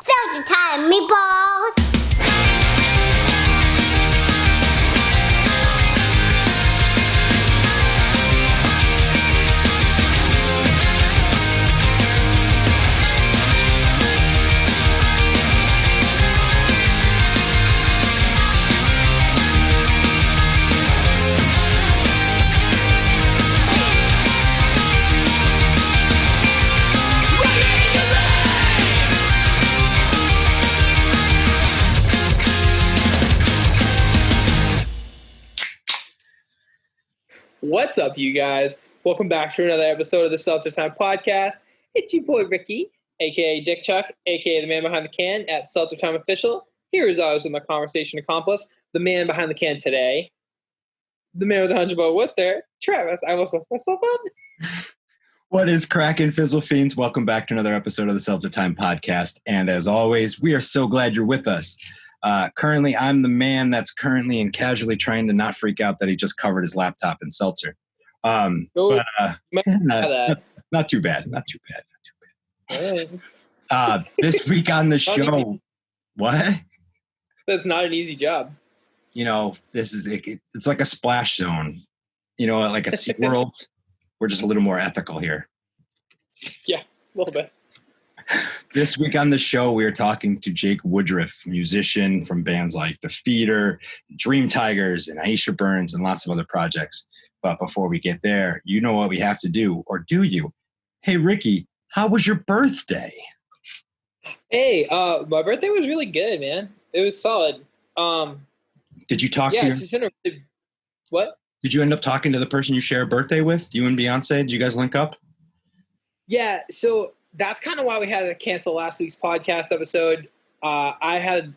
Seltzer Time, meatballs! What's up, you guys? Welcome back to another episode of the Seltzer Time podcast. It's your boy Ricky, aka Dick Chuck, aka the man behind the can at Seltzer Time Official. Here is always with my conversation accomplice, the man behind the can today, the man with the 100 bow Worcester, Travis. I almost looked myself up. What is cracking, Fizzle Fiends? Welcome back to another episode of the Seltzer Time podcast. And as always, we are so glad you're with us. Currently, I'm the man that's currently and casually trying to not freak out that he just covered his laptop in seltzer. Not too bad. Not too bad. This week on the show, what? That's not an easy job. You know, this is it's like a splash zone. You know, like a SeaWorld. We're just a little more ethical here. Yeah, a little bit. This week on the show, we are talking to Jake Woodruff, musician from bands like The Feeder, Dreamtigers, and Aisha Burns, and lots of other projects. But before we get there, you know what we have to do, or do you? Hey, Ricky, how was your birthday? Hey, my birthday was really good, man. It was solid. Did you talk to it's just been what? Did you end up talking to the person you share a birthday with? You and Beyonce? Did you guys link up? Yeah, so that's kind of why we had to cancel last week's podcast episode. I had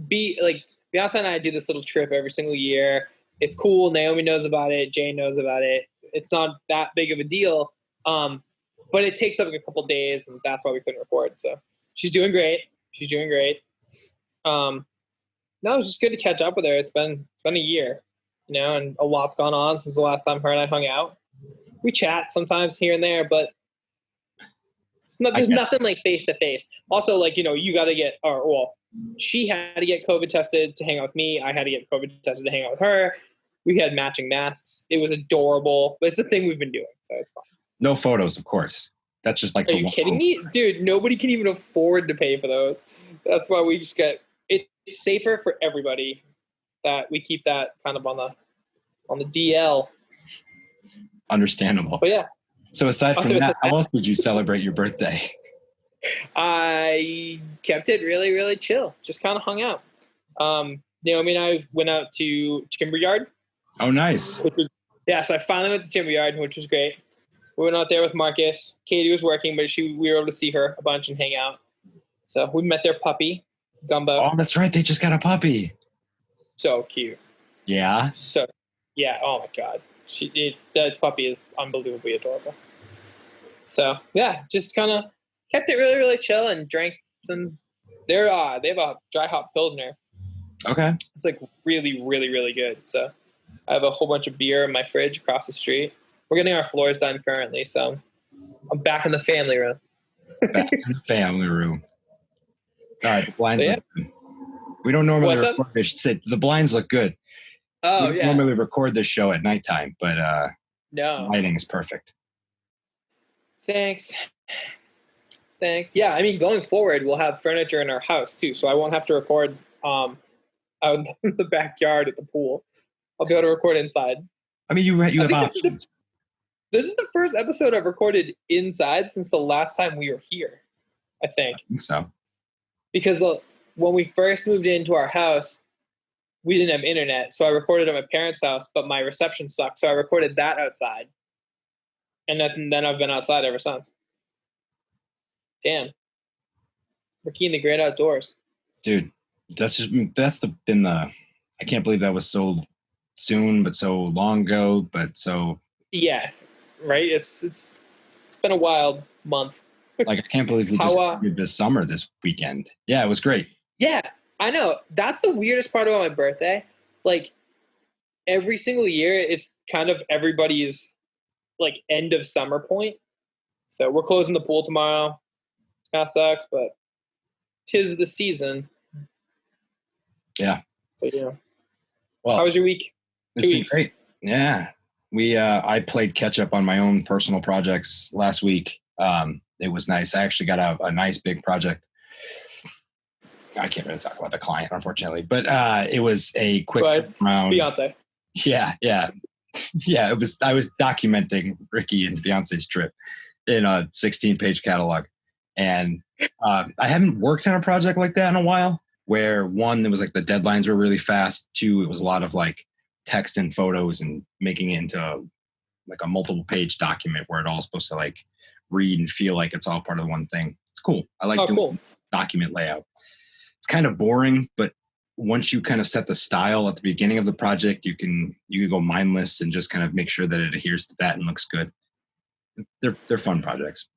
Beyonce and I do this little trip every single year. It's cool. Naomi knows about it. Jane knows about it. It's not that big of a deal. But it takes up a couple days, and that's why we couldn't record. So she's doing great. No, it was just good to catch up with her. It's been a year, you know, and a lot's gone on since the last time her and I hung out. We chat sometimes here and there, but there's nothing like face to face. Also, like, you know, you got to get, she had to get COVID tested to hang out with me. I had to get COVID tested to hang out with her. We had matching masks. It was adorable. It's a thing we've been doing, so it's fine. No photos, of course. That's just like. Are you kidding me, dude? Nobody can even afford to pay for those. That's why we just get. It's safer for everybody that we keep that kind of on the DL. Understandable. But yeah. So aside from that, how else did you celebrate your birthday? I kept it really, really chill. Just kind of hung out. Naomi and I went out to Timberyard. Oh, nice. So I finally went to Timberyard, which was great. We went out there with Marcus. Katie was working, but we were able to see her a bunch and hang out. So we met their puppy, Gumbo. Oh, that's right. They just got a puppy. So cute. Yeah? Oh my God. That puppy is unbelievably adorable. So yeah, just kind of kept it really, really chill and drank some. They have a dry hop pilsner. Okay. It's like really, really, really good. So I have a whole bunch of beer in my fridge across the street. We're getting our floors done currently, so I'm back in the family room. Back in the family room. All right, the blinds look good. We don't normally record this. The blinds look good. Oh, we normally record this show at nighttime, but no, lighting is perfect. Thanks. Yeah, I mean, going forward, we'll have furniture in our house too, so I won't have to record out in the backyard at the pool. I'll be able to record inside. I mean, you have options. This is the first episode I've recorded inside since the last time we were here, I think. I think so. Because when we first moved into our house, we didn't have internet, so I recorded at my parents' house, but my reception sucked, so I recorded that outside. And then I've been outside ever since. Damn. Ricky in the great outdoors. Dude, I can't believe that was so soon, but so long ago, but so. Yeah, right? It's been a wild month. Like, I can't believe we just did this summer this weekend. Yeah, it was great. Yeah, I know. That's the weirdest part about my birthday. Like, every single year, it's kind of everybody's, like, end of summer point. So we're closing the pool tomorrow. Kind of sucks, but 'tis the season. Yeah. But, yeah. Well, How was your week? It's been great. Yeah. I played catch up on my own personal projects last week. It was nice. I actually got a nice big project. I can't really talk about the client, unfortunately, but it was a quick round. Beyonce. Yeah. Yeah. I was documenting Ricky and Beyonce's trip in a 16-page catalog. And I haven't worked on a project like that in a while, where one, there was like the deadlines were really fast. Two, it was a lot of like text and photos and making it into like a multiple page document where it all supposed to like read and feel like it's all part of one thing. It's cool. I like doing document layout. It's kind of boring, but once you kind of set the style at the beginning of the project, you can go mindless and just kind of make sure that it adheres to that and looks good. They're fun projects.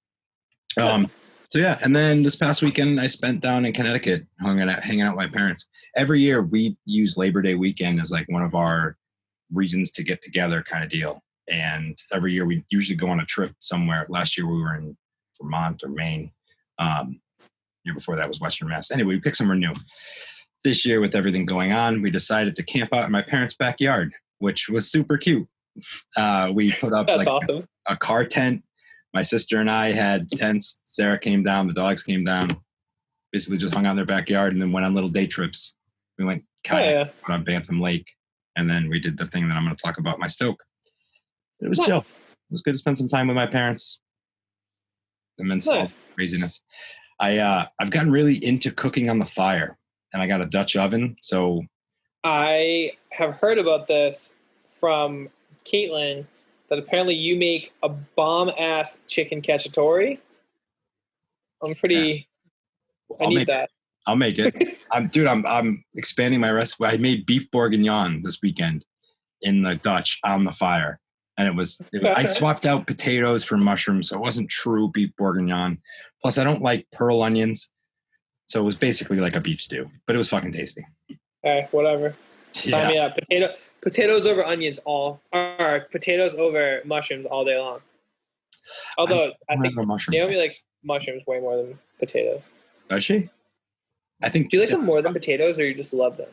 Nice. So yeah, and then this past weekend I spent down in Connecticut hanging out with my parents. Every year we use Labor Day weekend as like one of our reasons to get together kind of deal. And every year we usually go on a trip somewhere. Last year we were in Vermont or Maine. Year before that was Western Mass. Anyway, we picked somewhere new. This year with everything going on, we decided to camp out in my parents' backyard, which was super cute. We put up That's awesome. A car tent. My sister and I had tents. Sarah came down. The dogs came down. Basically just hung out in their backyard and then went on little day trips. We went kayaking on Bantham Lake. And then we did the thing that I'm going to talk about, my stoke. It was chill. It was good to spend some time with my parents. Immense craziness. I've gotten really into cooking on the fire. And I got a Dutch oven. So I have heard about this from Caitlin, that apparently you make a bomb-ass chicken cacciatore. I'm pretty... Yeah. I need that. I'll make it. I'm expanding my recipe. I made beef bourguignon this weekend in the Dutch on the fire. And I swapped out potatoes for mushrooms, so it wasn't true beef bourguignon. Plus, I don't like pearl onions. So it was basically like a beef stew, but it was fucking tasty. Hey, whatever. Sign me up. Potatoes over onions potatoes over mushrooms all day long. Although I think Naomi likes mushrooms way more than potatoes. Does she? I think. Do you like them more than potatoes, or you just love them?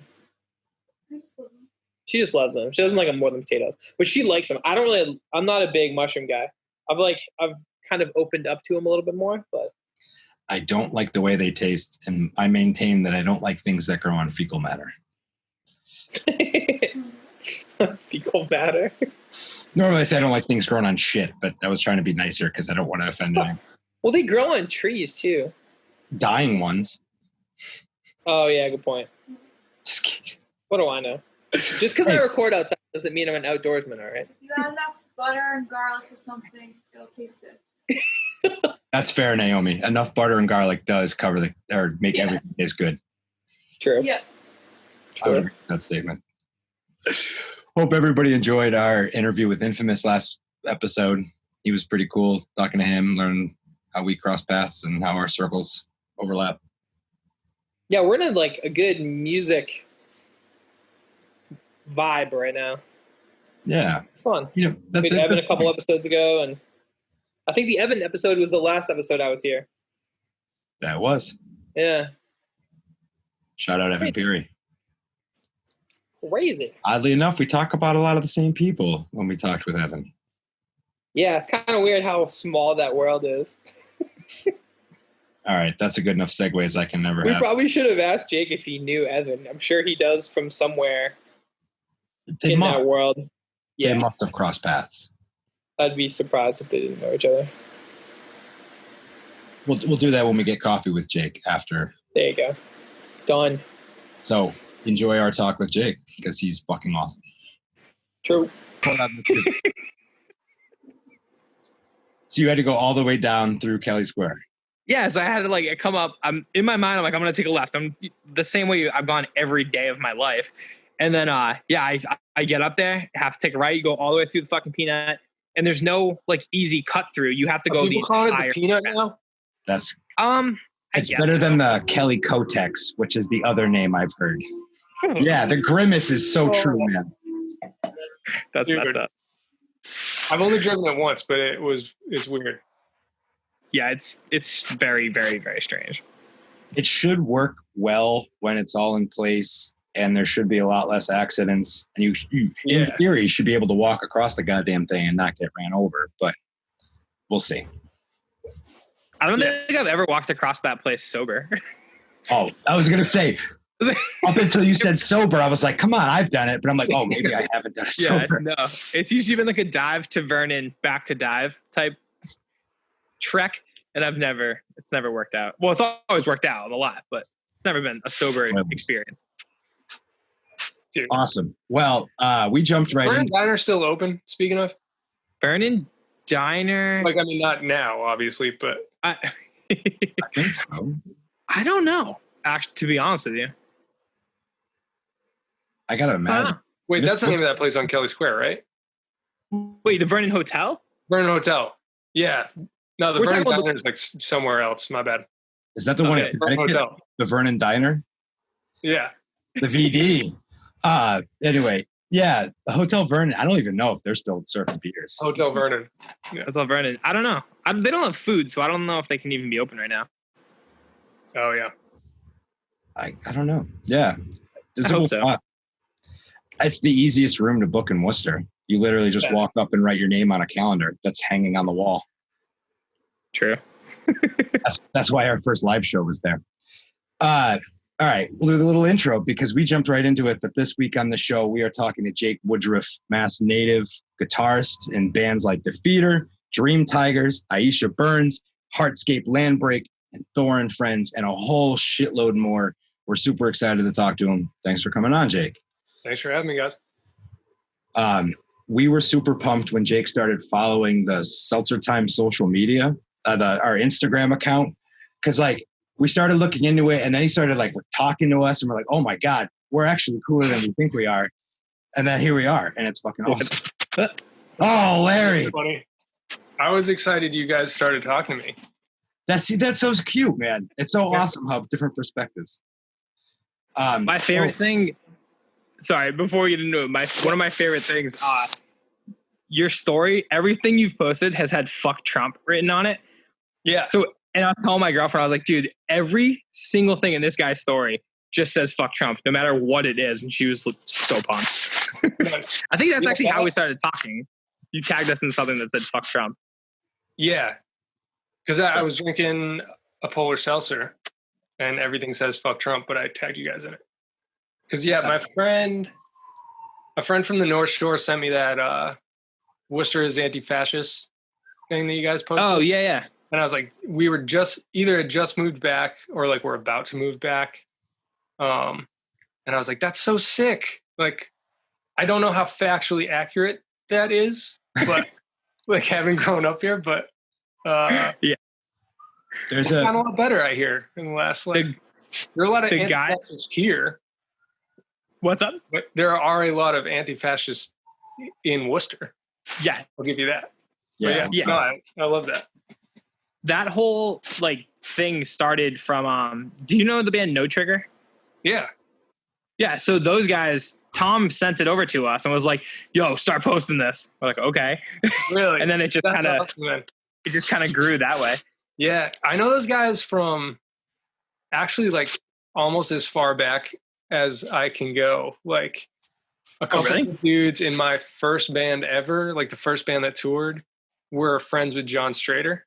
I just love them. She just loves them. She doesn't like them more than potatoes, but she likes them. I'm not a big mushroom guy. I've kind of opened up to them a little bit more, but I don't like the way they taste, and I maintain that I don't like things that grow on fecal matter. Fecal matter? Normally I say I don't like things growing on shit, but I was trying to be nicer because I don't want to offend anyone. Well, they grow on trees too. Dying ones. Oh yeah, good point. Just kidding. What do I know? Just because I record outside doesn't mean I'm an outdoorsman, all right? You got enough butter and garlic to something, it'll taste good. That's fair, Naomi. Enough butter and garlic does cover make everything taste good. True. Yeah. I would agree with that statement. Hope everybody enjoyed our interview with Infamous last episode. He was pretty cool talking to him, learn how we cross paths and how our circles overlap. Yeah, we're in a good music vibe right now. Yeah. It's fun. That's Evan a couple episodes ago, and I think the Evan episode was the last episode I was here. That was. Yeah. Shout out Evan Peary. Crazy. Oddly enough, we talk about a lot of the same people when we talked with Evan. Yeah, it's kind of weird how small that world is. All right, that's a good enough segue as I can never have. We probably should have asked Jake if he knew Evan. I'm sure he does from somewhere that world. Yeah. They must have crossed paths. I'd be surprised if they didn't know each other. We'll do that when we get coffee with Jake after. There you go. Done. So enjoy our talk with Jake because he's fucking awesome. True. So you had to go all the way down through Kelly Square. Yeah, so I had to come up. I'm in my mind. I'm going to take a left. I'm the same way I've gone every day of my life. And then, I get up there, have to take a right. You go all the way through the fucking Peanut, and there's no easy cut through. You have to go the entire Peanut now. That's it's better than the Kelly Kotex, which is the other name I've heard. Yeah, the grimace is so true, man. That's messed up. I've only driven it once, but it's weird. Yeah, it's very, very, very strange. it should work well when it's all in place, and there should be a lot less accidents. And you in theory, should be able to walk across the goddamn thing and not get ran over. But we'll see. I don't think I've ever walked across that place sober. Oh, I was gonna say. Up until you said sober, I was like, come on, I've done it. But I'm like, oh, maybe I haven't done it sober. No. It's usually been like a dive to Vernon, back to dive type trek. And it's never worked out. Well, it's always worked out a lot, but it's never been a sober experience. Dude. Awesome. Well, we jumped right Vernon in. Diner still open, speaking of? Vernon Diner. Like, I mean, not now, obviously, but. I think so. I don't know, actually, to be honest with you. I gotta imagine. Wait, that's the name of that place on Kelly Square, right? Wait, the Vernon Hotel? Vernon Hotel. Yeah. No, the We're Vernon talking about Diner is like somewhere else. My bad. Is that the one at Vernon Connecticut? Hotel. The Vernon Diner? Yeah. The VD. Anyway, yeah, the Hotel Vernon. I don't even know if they're still serving beers. Hotel Vernon. Yeah. Hotel Vernon. I don't know. They don't have food, so I don't know if they can even be open right now. Oh, yeah. I don't know. Yeah. I hope so. It's the easiest room to book in Worcester. You literally just walk up and write your name on a calendar that's hanging on the wall. True. That's why our first live show was there. All right, we'll do a little intro because we jumped right into it. But this week on the show, we are talking to Jake Woodruff, Mass native guitarist in bands like Defeater, Dreamtigers, Aisha Burns, Heartscape Landbreak, and Thor and Friends, and a whole shitload more. We're super excited to talk to him. Thanks for coming on, Jake. Thanks for having me, guys. We were super pumped when Jake started following the Seltzer Time social media, our Instagram account, because like we started looking into it, and then he started like talking to us, and we're like, oh my god, we're actually cooler than we think we are, and then here we are, and it's fucking awesome. Oh, Larry, Funny. I was excited you guys started talking to me. that's so cute, man. It's so awesome how different perspectives. My favorite thing. Sorry, before we get into it, one of my favorite things, your story, everything you've posted has had "fuck Trump" written on it. Yeah. So, and I was telling my girlfriend, I was like, dude, every single thing in this guy's story just says "fuck Trump," no matter what it is. And she was so pumped. I think that's actually how we started talking. You tagged us in something that said "fuck Trump." Yeah. Because I was drinking a polar seltzer, and everything says "fuck Trump," but I tagged you guys in it. Because a friend from the North Shore sent me that Worcester is anti-fascist thing that you guys posted. Oh yeah. And I was like, we were either just moved back or like we're about to move back. And I was like, that's so sick. Like, I don't know how factually accurate that is, but like having grown up here, but yeah, there's it's gotten a lot better. I hear in the last there are a lot of anti-fascists here. What's up? But there are a lot of anti-fascists in Worcester. Yeah, I'll give you that. yeah. No, I love that. That whole like thing started from. Do you know the band No Trigger? Yeah. Yeah. So those guys, Tom sent it over to us and was like, "Yo, start posting this." We're like, "Okay." Really? And then it just kind of grew that way. Yeah, I know those guys from actually like almost as far back as I can go. Like a couple of dudes in my first band ever, like the first band that toured, were friends with John Strader.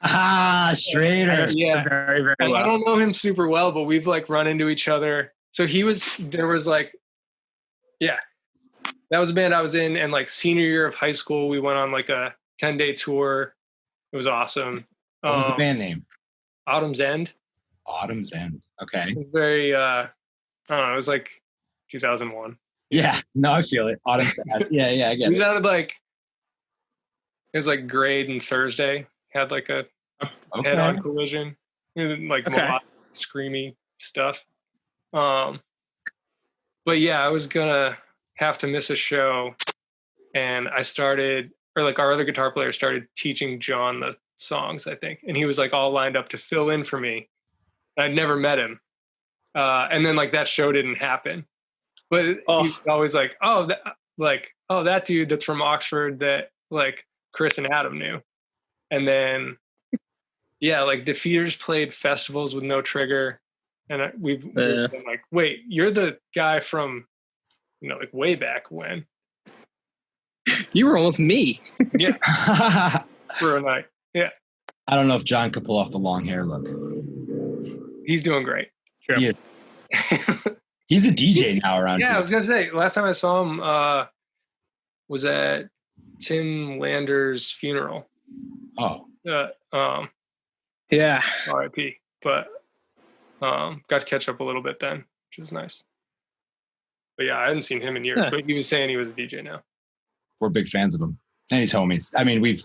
Ah, Strader. Yeah, very, very and well. I don't know him super well, but we've like run into each other. So that was a band I was in, and like senior year of high school, we went on like a 10-day tour. It was awesome. What was the band name? Autumn's End. Autumn's End. Okay. It was very, I don't know, it was like 2001. Yeah, no, I feel it. Autumn's End. Yeah, I get We it. had like, it was like Grade and Thursday had like a head-on collision, like melodic, screamy stuff. But yeah, I was gonna have to miss a show, and I started, or like our other guitar player started teaching John the songs, I think, and he was like all lined up to fill in for me. I'd never met him, and then like that show didn't happen. But he was always like, that dude that's from Oxford that like Chris and Adam knew. And then Yeah, like Defeaters played festivals with no trigger, and we've been like, wait, you're the guy from, like way back when. You were almost me. Yeah, for a night. Yeah, I don't know if John could pull off the long hair look. he's doing great. Sure. He is. He's a DJ now around Yeah, here. I was gonna say last time I saw him was at Tim Lander's funeral. Oh, Yeah. R.I.P. But got to catch up a little bit then, which was nice. But yeah, I hadn't seen him in years. Huh. But he was saying he was a DJ now. we're big fans of him, and he's homies. I mean,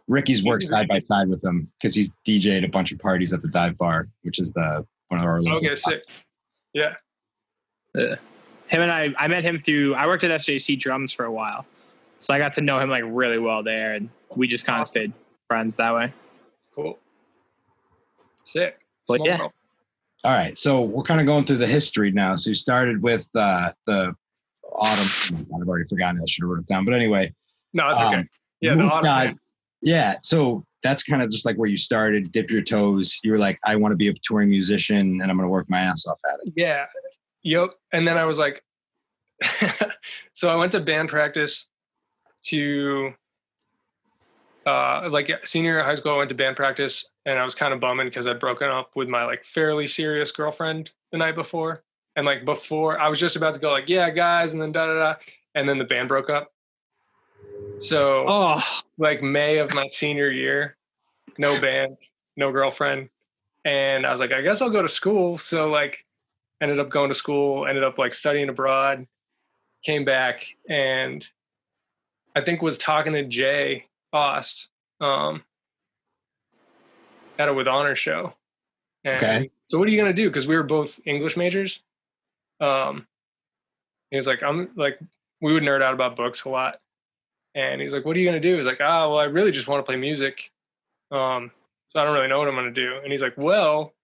Ricky's worked side by side with him because he's DJ'd a bunch of parties at the Dive Bar, which is one of our local Okay, spots. sick. Yeah. Him and I met him through, I worked at SJC Drums for a while. So I got to know him like really well there, and we just kind of stayed friends that way. Cool. Sick. But Small yeah. world. All right, so we're kind of going through the history now. So you started with the autumn. I've already forgotten. I should have wrote it down. But anyway, No, it's okay. Yeah, the moved autumn. on. Yeah, so that's kind of just like where you started, dip your toes. You were like, I want to be a touring musician, and I'm going to work my ass off at it. Yeah. Yep. And then I was like, so I went to band practice to like senior year of high school. I went to band practice, and I was kind of bumming because I'd broken up with my like fairly serious girlfriend the night before. And like before, I was just about to go like, yeah, guys, and then da-da-da. And then the band broke up. So like May of my senior year, no band, no girlfriend. And I was like, I guess I'll go to school. So like ended up going to school, ended up like studying abroad, came back, and I think was talking to Jay Ost at a With Honor show. And Okay. so what are you going to do? Because we were both English majors. He was like, we would nerd out about books a lot. And he's like, what are you going to do? He's like, well, I really just want to play music. So I don't really know what I'm going to do. And he's like, well,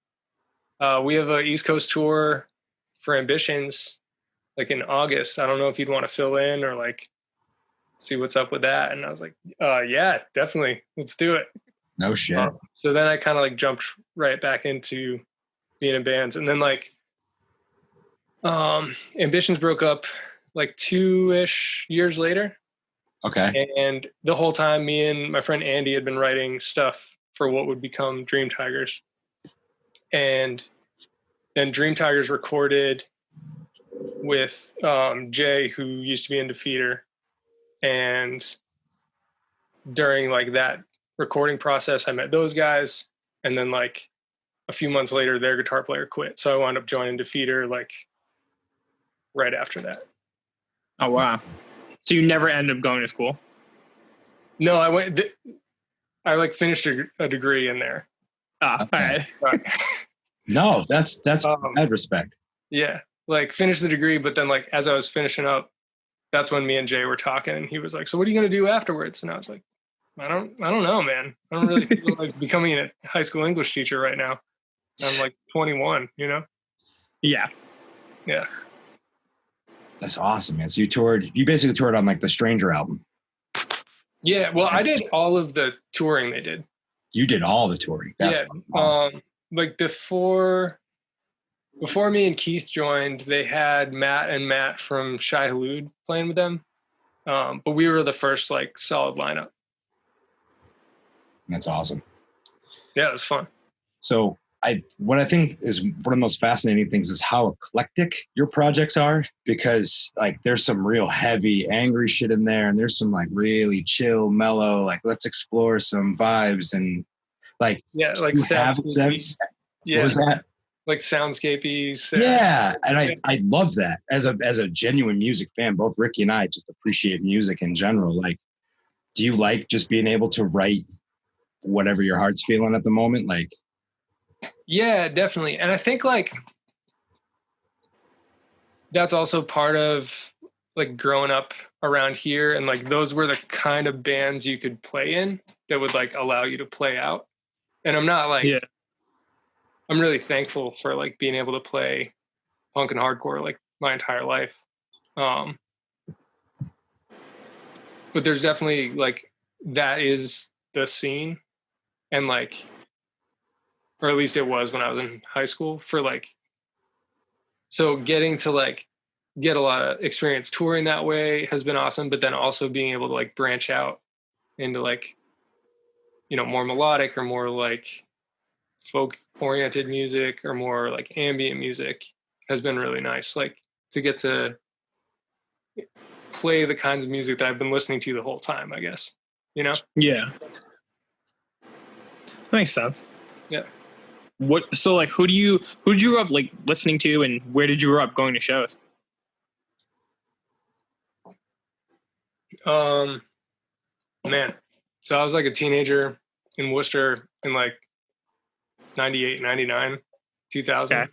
we have an East Coast tour for Ambitions, like in August. I don't know if you'd want to fill in or like see what's up with that. And I was like, yeah, definitely. Let's do it. No shit. So then I kind of like jumped right back into being in bands. And then like Ambitions broke up like 2-ish years later. Okay. And the whole time, me and my friend Andy had been writing stuff for what would become Dreamtigers. And then Dreamtigers recorded with Jay, who used to be in Defeater. And during like that recording process, I met those guys. And then like a few months later, their guitar player quit. So I wound up joining Defeater like right after that. Oh, wow. So you never ended up going to school? No, I like finished a degree in there. All right. No, that's mad respect. Yeah, like finished the degree, but then like as I was finishing up, that's when me and Jay were talking, and he was like, "So what are you gonna do afterwards?" And I was like, "I don't know, man. I don't really feel like becoming a high school English teacher right now. I'm like 21, you know." Yeah. Yeah. That's awesome, man. So you basically toured on like the Stranger album. Yeah. Well, I did all of the touring they did. You did all the touring. That's awesome. Like before me and Keith joined, they had Matt from Shai Hulud playing with them. But we were the first like solid lineup. That's awesome. Yeah, it was fun. So what I think is one of the most fascinating things is how eclectic your projects are, because like there's some real heavy, angry shit in there, and there's some like really chill, mellow, like let's explore some vibes and like like have sense. Yeah, what was that? Like soundscapey. Yeah, and I love that as a genuine music fan. Both Ricky and I just appreciate music in general. Like, do you like just being able to write whatever your heart's feeling at the moment? Like, yeah, definitely. And I think like that's also part of like growing up around here, and like those were the kind of bands you could play in that would like allow you to play out. And I'm not like, I'm really thankful for like being able to play punk and hardcore like my entire life. But there's definitely like, that is the scene. And like, or at least it was when I was in high school, for like, so getting to like get a lot of experience touring that way has been awesome, but then also being able to like branch out into like, you know, more melodic or more like folk oriented music or more like ambient music has been really nice. Like to get to play the kinds of music that I've been listening to the whole time, I guess, you know? Yeah. Makes sense. Yeah. So like who did you grow up like listening to, and where did you grow up going to shows? Man, so I was like a teenager in Worcester in like 98, 99, 2000.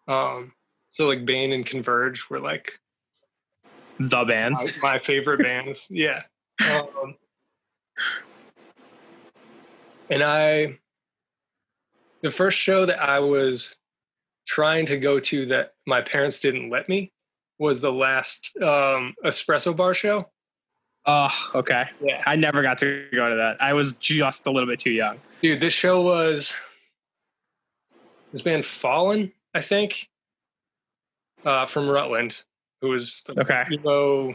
Okay. So like Bane and Converge were like The bands. my favorite bands. Yeah. And the first show that I was trying to go to that my parents didn't let me was the last espresso bar show. Oh, okay. Yeah. I never got to go to that. I was just a little bit too young. Dude, this show was this band Fallen, I think, from Rutland, who was like Okay. emo,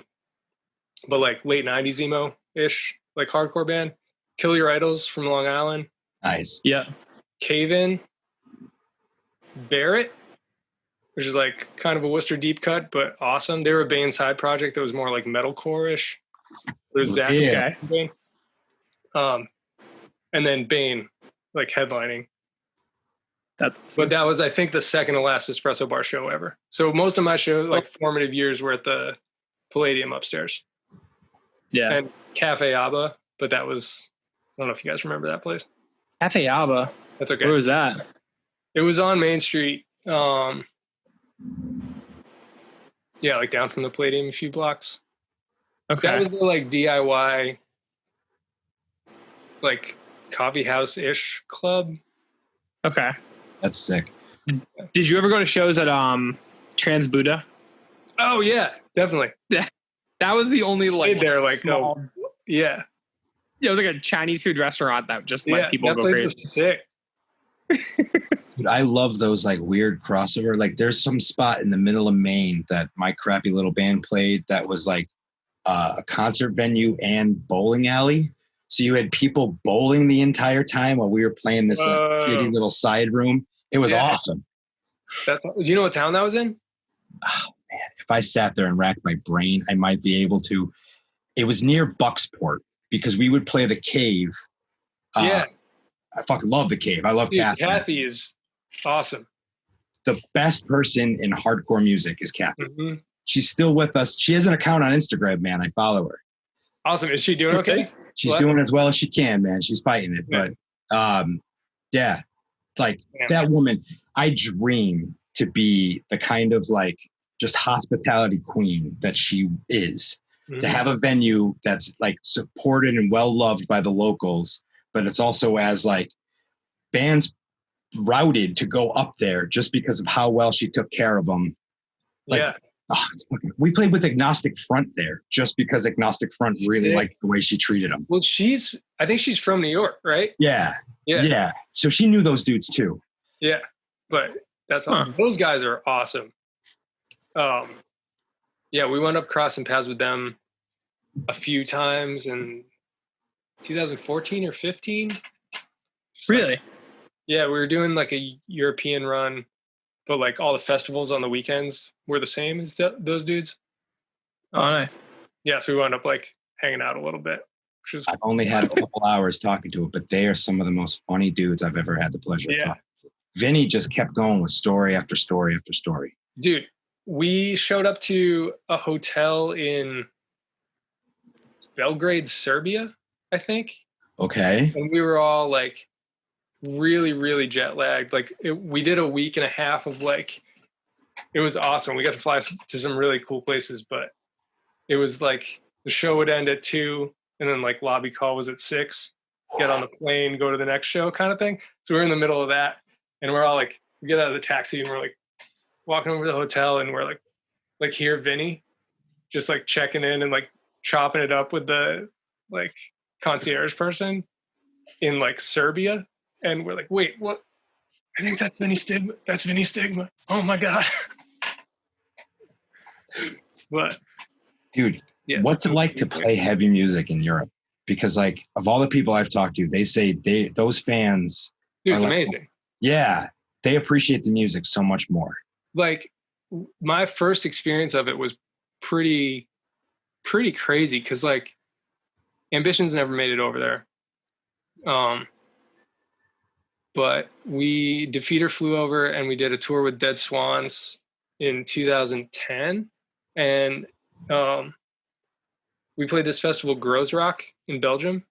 but like late 90s emo-ish, like hardcore band. Kill Your Idols from Long Island. Nice. Yeah. Cave In. Barrett, which is like kind of a Worcester deep cut, but awesome. They were a Bane side project that was more like metalcore-ish. There's Zach Yeah. and Bane. And then Bane, like headlining. That's awesome. But that was, I think, the second to last espresso bar show ever. So most of my show, like formative years, were at the Palladium Upstairs. Yeah. And Cafe Abba, but that was, I don't know if you guys remember that place. Cafe Alba. That's okay. Where was that? It was on Main Street. Yeah, like down from the Palladium a few blocks. Okay. That was the like DIY, like coffee house-ish club. Okay. That's sick. Did you ever go to shows at Trans Buddha? Oh yeah, definitely. That was the only like Stayed there, like, small. Yeah. Yeah, it was like a Chinese food restaurant that just let people that go place crazy. was sick. Dude, I love those like weird crossover. Like there's some spot in the middle of Maine that my crappy little band played that was like a concert venue and bowling alley. So you had people bowling the entire time while we were playing this like shitty little side room. It was awesome. You know what town that was in? Oh man, if I sat there and racked my brain, I might be able to. It was near Bucksport because we would play the Cave. Yeah. I fucking love the Cave. I love Dude, Kathy. Kathy is awesome. The best person in hardcore music is Kathy. Mm-hmm. She's still with us. She has an account on Instagram, man. I follow her. Awesome. Is she doing okay? She's doing as well as she can, man. She's fighting it. Yeah. But yeah, like that woman, I dream to be the kind of like just hospitality queen that she is. Mm-hmm. To have a venue that's like supported and well loved by the locals, but it's also as like bands routed to go up there just because of how well she took care of them. Like, yeah. We played with Agnostic Front there just because Agnostic Front really liked the way she treated them. Well, I think she's from New York, right? Yeah. So she knew those dudes too. Yeah. But that's awesome. Those guys are awesome. Yeah, we went up crossing paths with them a few times in 2014 or 15. Really? Yeah, we were doing like a European run, but like all the festivals on the weekends were the same as those dudes. Oh, nice. Yeah, so we wound up like hanging out a little bit. I've only had a couple hours talking to it, but they are some of the most funny dudes I've ever had the pleasure of talking to. Vinny just kept going with story after story after story. Dude, we showed up to a hotel in Belgrade, Serbia, I think. Okay. And we were all like really, really jet lagged. Like we did a week and a half of like, it was awesome. We got to fly to some really cool places, but it was like the show would end at 2 and then like lobby call was at 6, get on the plane, go to the next show kind of thing. So we're in the middle of that and we're all like, we get out of the taxi and we're like walking over to the hotel and we're like here, Vinny, just like checking in and like chopping it up with the like concierge person in like Serbia. And we're like, wait, what I think that's Vinny Stigma. That's Vinny Stigma. Oh my God. But dude, yeah, what's it like to play heavy music in Europe? Because like of all the people I've talked to, they say those fans dude, are it's like, amazing. yeah, they appreciate the music so much more. Like my first experience of it was pretty crazy because like Ambition's never made it over there. But Defeater flew over and we did a tour with Dead Swans in 2010. And we played this festival, Grows Rock, in Belgium.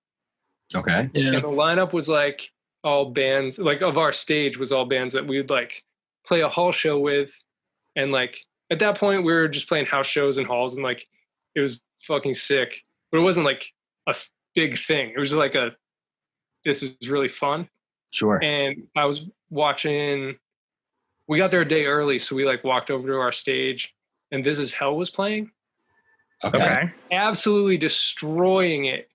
Okay. Yeah. And the lineup was like all bands, like of our stage was all bands that we'd like play a hall show with. And like at that point we were just playing house shows in halls and like it was fucking sick. But it wasn't like a big thing. It was just like this is really fun. Sure. And I was watching, we got there a day early, so we like walked over to our stage and This Is Hell was playing. Okay. Absolutely destroying it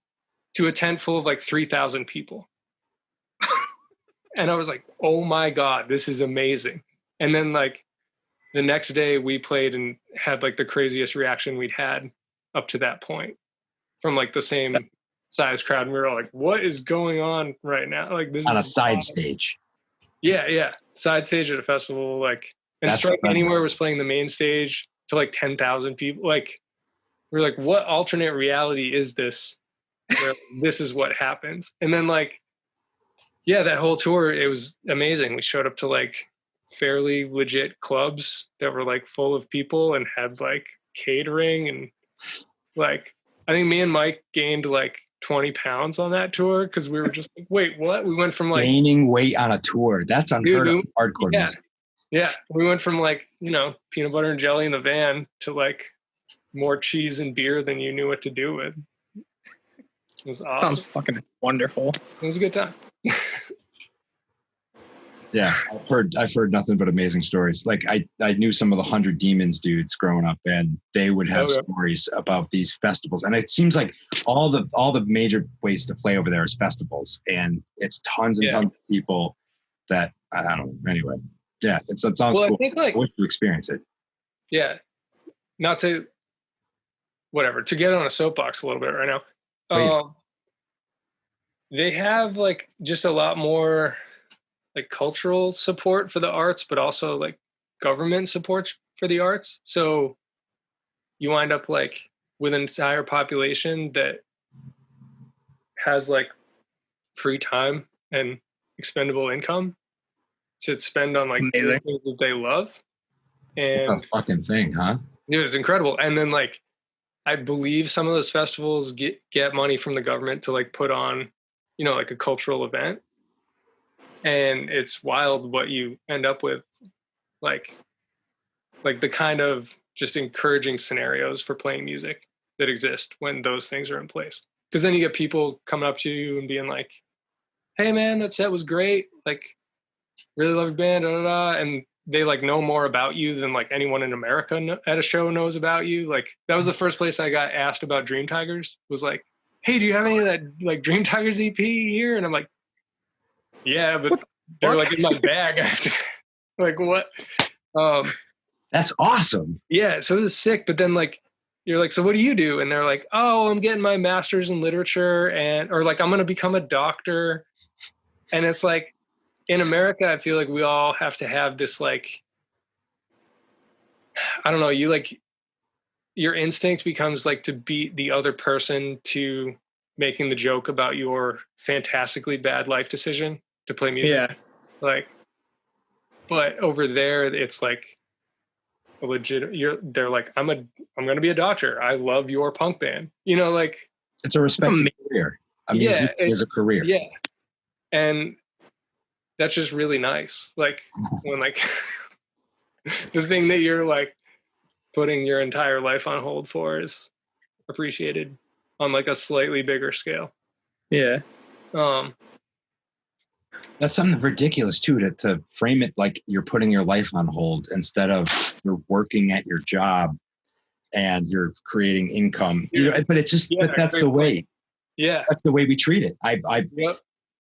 to a tent full of like 3,000 people. And I was like, oh my God, this is amazing. And then like the next day we played and had like the craziest reaction we'd had up to that point from like the same size crowd. And we were all like, what is going on right now? Like this on is a side stage. Yeah. Side stage at a festival, like, and Strike Anywhere was playing the main stage to like 10,000 people. Like, we're like, what alternate reality is this? Where this is what happens. And then like, yeah, that whole tour, it was amazing. We showed up to like fairly legit clubs that were like full of people and had like catering and like, I think me and Mike gained like 20 pounds on that tour because we were just like, wait, what? We went from like gaining weight on a tour. That's unheard of hardcore music. Yeah. We went from like, peanut butter and jelly in the van to like more cheese and beer than you knew what to do with. It was awesome. Sounds fucking wonderful. It was a good time. Yeah, I've heard nothing but amazing stories. Like I knew some of the 100 Demons dudes growing up, and they would have stories about these festivals. And it seems like all the major ways to play over there is festivals, and it's tons and tons of people that I don't know. Anyway, yeah, it sounds cool. I think like I wish to experience it. Yeah, not to to get on a soapbox a little bit right now. They have like just a lot more like cultural support for the arts, but also like government support for the arts. So you wind up like with an entire population that has like free time and expendable income to spend on like things that they love. And what a fucking thing, huh? It was incredible. And then like, I believe some of those festivals get money from the government to like put on, like a cultural event. And it's wild what you end up with, like the kind of just encouraging scenarios for playing music that exist when those things are in place. Because then you get people coming up to you and being like, hey man, that set was great. Like, really love your band, and they like know more about you than like anyone in America at a show knows about you. Like that was the first place I got asked about Dreamtigers, was like, hey, do you have any of that like Dreamtigers EP here? And I'm like, yeah, but they're like in my bag. Like what? That's awesome. Yeah, so this is sick. But then like, you're like, so what do you do? And they're like, oh, I'm getting my master's in literature, or like I'm gonna become a doctor. And it's like, in America, I feel like we all have to have this like, I don't know, you like, your instinct becomes like to beat the other person to making the joke about your fantastically bad life decision to play music. Yeah. Like, but over there, it's like a legit, they're like, I'm going to be a doctor. I love your punk band. Like. It's a respected career. I mean, it is a career. Yeah. And that's just really nice. Like when like the thing that you're like putting your entire life on hold for is appreciated on like a slightly bigger scale. Yeah. That's something ridiculous too, to frame it like you're putting your life on hold instead of you're working at your job and you're creating income. But it's just, but that's the way. Yeah. That's the way we treat it.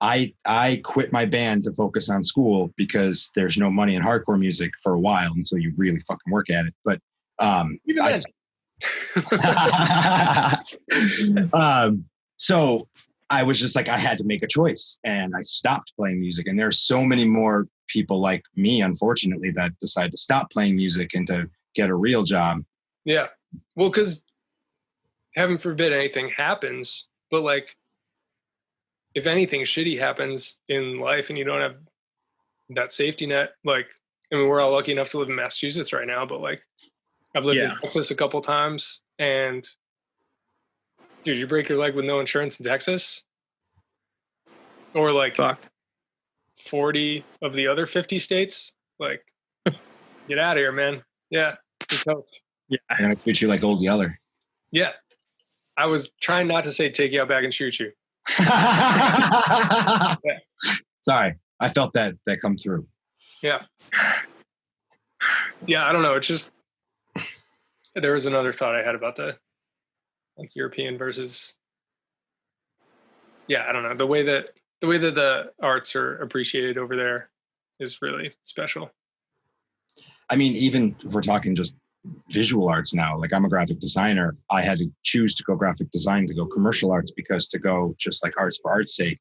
I quit my band to focus on school because there's no money in hardcore music for a while until you really fucking work at it. But so I was just like, I had to make a choice, and I stopped playing music. And there are so many more people like me, unfortunately, that decide to stop playing music and to get a real job. Yeah. Well, because heaven forbid anything happens, but like, if anything shitty happens in life and you don't have that safety net, like, I mean, we're all lucky enough to live in Massachusetts right now, but like, I've lived in Texas a couple times, and dude, you break your leg with no insurance in Texas, or like 40 of the other 50 states, like, get out of here, man. Yeah. Yeah. I'm going to treat you like Old Yeller. Yeah. I was trying not to say take you out back and shoot you. Yeah. Sorry, I felt that come through. Yeah, I don't know. It's just, there was another thought I had about the like European versus. Yeah, I don't know, the way that the arts are appreciated over there is really special. I mean, even if we're talking just visual arts now, like I'm a graphic designer, I had to choose to go graphic design, to go commercial arts, because to go just like arts for art's sake,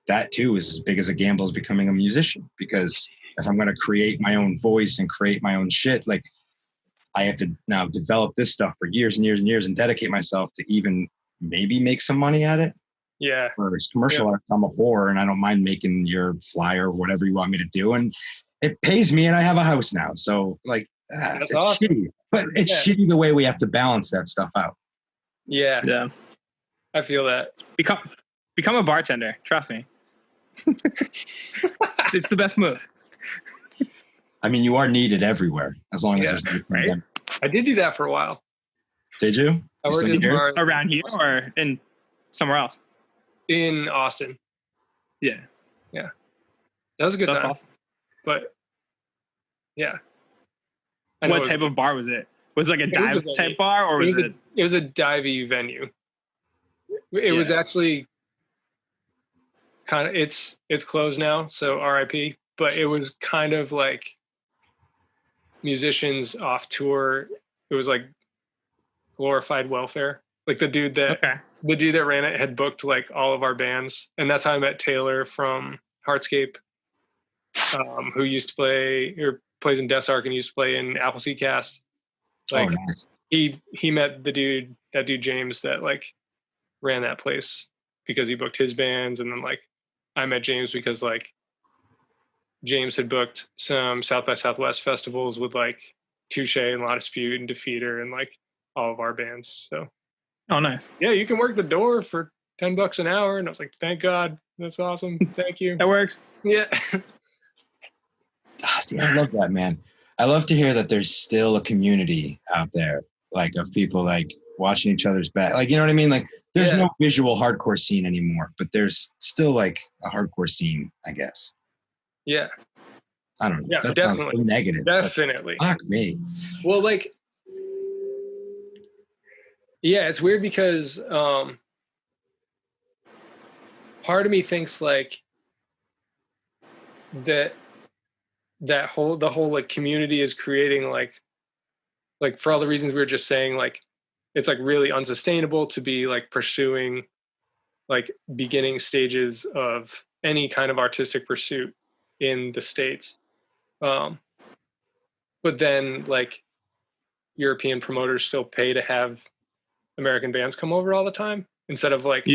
that too is as big as a gamble as becoming a musician. Because if I'm going to create my own voice and create my own shit, like I have to now develop this stuff for years and years and years and dedicate myself to even maybe make some money at it. Yeah. Whereas commercial arts, I'm a whore and I don't mind making your flyer or whatever you want me to do. And it pays me, and I have a house now. So like, it's awesome. Shitty. But it's shitty the way we have to balance that stuff out. Yeah. Yeah. I feel that. Become a bartender. Trust me. It's the best move. I mean, you are needed everywhere as long as there's right? I did do that for a while. Did you? I worked in bars around here or in somewhere else? In Austin. Yeah. Yeah. That was a good time. That's awesome. But yeah. What type of bar was it? Was it like a dive type bar, or was it? It was a divey venue. It was actually kind of, it's closed now, so RIP. But it was kind of like musicians off tour. It was like glorified welfare. Like the dude that ran it had booked like all of our bands, and that's how I met Taylor from Heartscape, who used to play or plays in Desark and used to play in Appleseed Cast. Like nice. He met that dude James that like ran that place because he booked his bands, and then like I met James because like James had booked some South by Southwest festivals with like Touche and La Dispute and Defeater and like all of our bands. So nice. Yeah, you can work the door for $10 an hour, and I was like, thank God, that's awesome. Thank you. That works. Yeah. See, I love that, man. I love to hear that there's still a community out there, like of people like watching each other's back. Like, you know what I mean? Like there's no visual hardcore scene anymore, but there's still like a hardcore scene, I guess. Yeah. I don't know. Yeah, that definitely. Sounds so negative. Definitely. Fuck me. Well, like, yeah, it's weird because part of me thinks like the whole like community is creating like for all the reasons we were just saying, like it's like really unsustainable to be like pursuing like beginning stages of any kind of artistic pursuit in the States. But then like European promoters still pay to have American bands come over all the time instead of like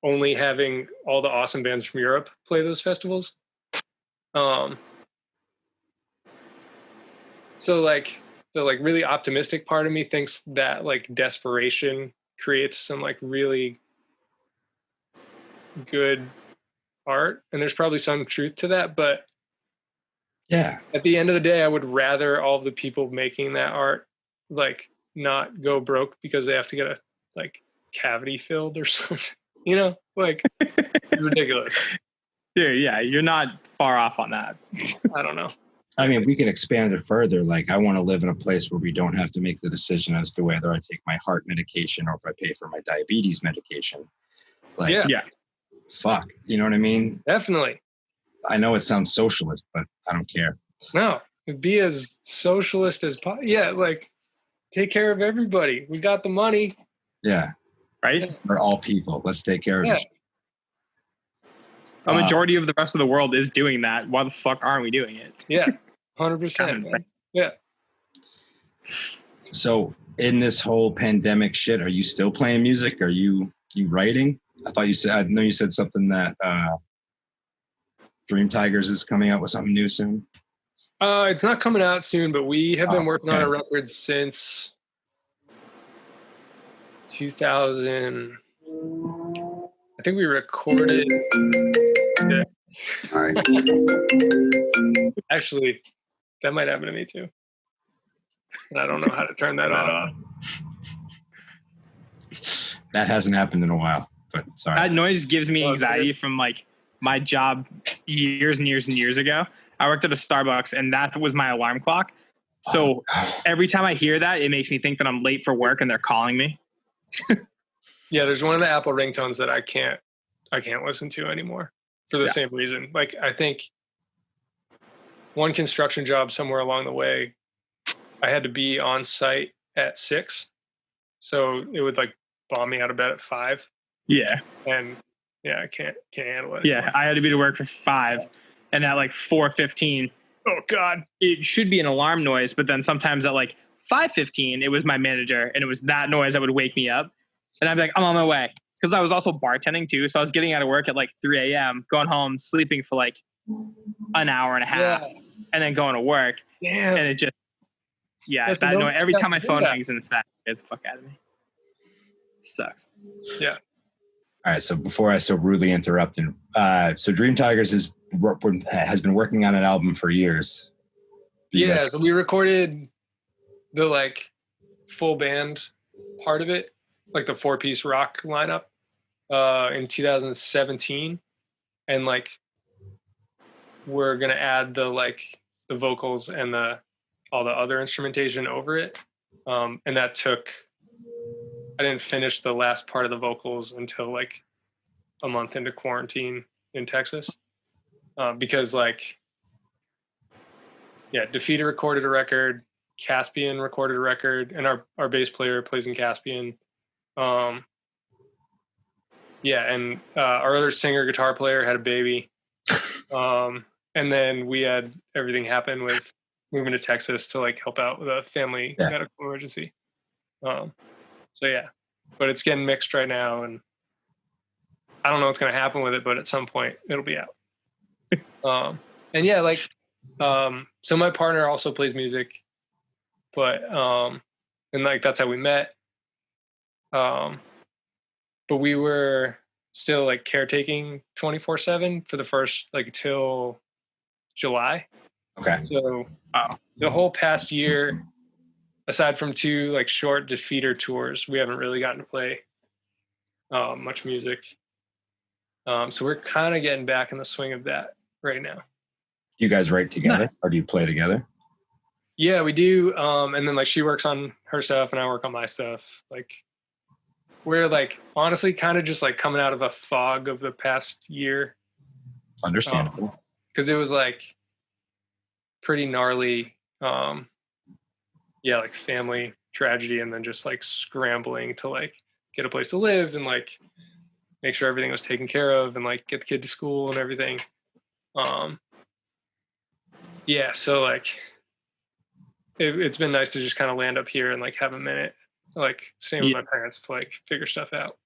only having all the awesome bands from Europe play those festivals. So like the like really optimistic part of me thinks that like desperation creates some like really good art, and there's probably some truth to that, but yeah, at the end of the day I would rather all the people making that art like not go broke because they have to get a like cavity filled or something, you know, like it's ridiculous. Dude, yeah, you're not far off on that. I don't know. I mean, we can expand it further. Like, I want to live in a place where we don't have to make the decision as to whether I take my heart medication or if I pay for my diabetes medication. Like, fuck. You know what I mean? Definitely. I know it sounds socialist, but I don't care. No, be as socialist as possible. Yeah, like take care of everybody. We got the money. Yeah. Right? We're all people. Let's take care of Yeah. each A majority of the rest of the world is doing that. Why the fuck aren't we doing it? Yeah, 100%. Yeah. So in this whole pandemic shit, are you still playing music? Are you writing? I know you said something that Dreamtigers is coming out with something new soon. It's not coming out soon, but we have been working on a record since 2000. I think we recorded. Yeah. All right. Actually, that might happen to me too. And I don't know how to turn that off. That hasn't happened in a while, but sorry. That noise gives me anxiety from like my job years and years and years ago. I worked at a Starbucks and that was my alarm clock. So every time I hear that, it makes me think that I'm late for work and they're calling me. Yeah, there's one of the Apple ringtones that I can't listen to anymore for the same reason. Like I think one construction job somewhere along the way, I had to be on site at 6. So it would like bomb me out of bed at 5. Yeah. And yeah, I can't handle it. Yeah. I had to be to work for 5 and at like 4:15. Oh God. It should be an alarm noise, but then sometimes at like 5:15, it was my manager and it was that noise that would wake me up. And I'd be like, I'm on my way. Because I was also bartending too. So I was getting out of work at like 3 a.m., going home, sleeping for like an hour and a half, and then going to work. Damn. And it just, that noise. Every time my phone rings and it's that, it scares the fuck out of me. Sucks. Yeah. All right. So before I so rudely interrupted, so Dreamtigers has been working on an album for years. Yeah. So we recorded the like full band part of it, like the 4-piece rock lineup, in 2017, and like we're gonna add the vocals and all the other instrumentation over it, and that took. I didn't finish the last part of the vocals until like a month into quarantine in Texas, because Defeater recorded a record, Caspian recorded a record, and our bass player plays in Caspian. And our other singer guitar player had a baby. And then we had everything happen with moving to Texas to like help out with a family medical emergency. But it's getting mixed right now, and I don't know what's going to happen with it, but at some point it'll be out. So my partner also plays music, but that's how we met. But we were still like caretaking 24/7 for the first till July. Okay. So the whole past year, aside from 2 like short Defeater tours, we haven't really gotten to play much music. So we're kind of getting back in the swing of that right now. Do you guys write together or do you play together? Yeah, we do. And then like she works on her stuff and I work on my stuff. Like we're like honestly kind of just like coming out of a fog of the past year. Understandable. Because it was like pretty gnarly. Like family tragedy, and then just like scrambling to like get a place to live and like make sure everything was taken care of and like get the kid to school and everything. So like it's been nice to just kind of land up here and like have a minute, like staying with my parents to like figure stuff out.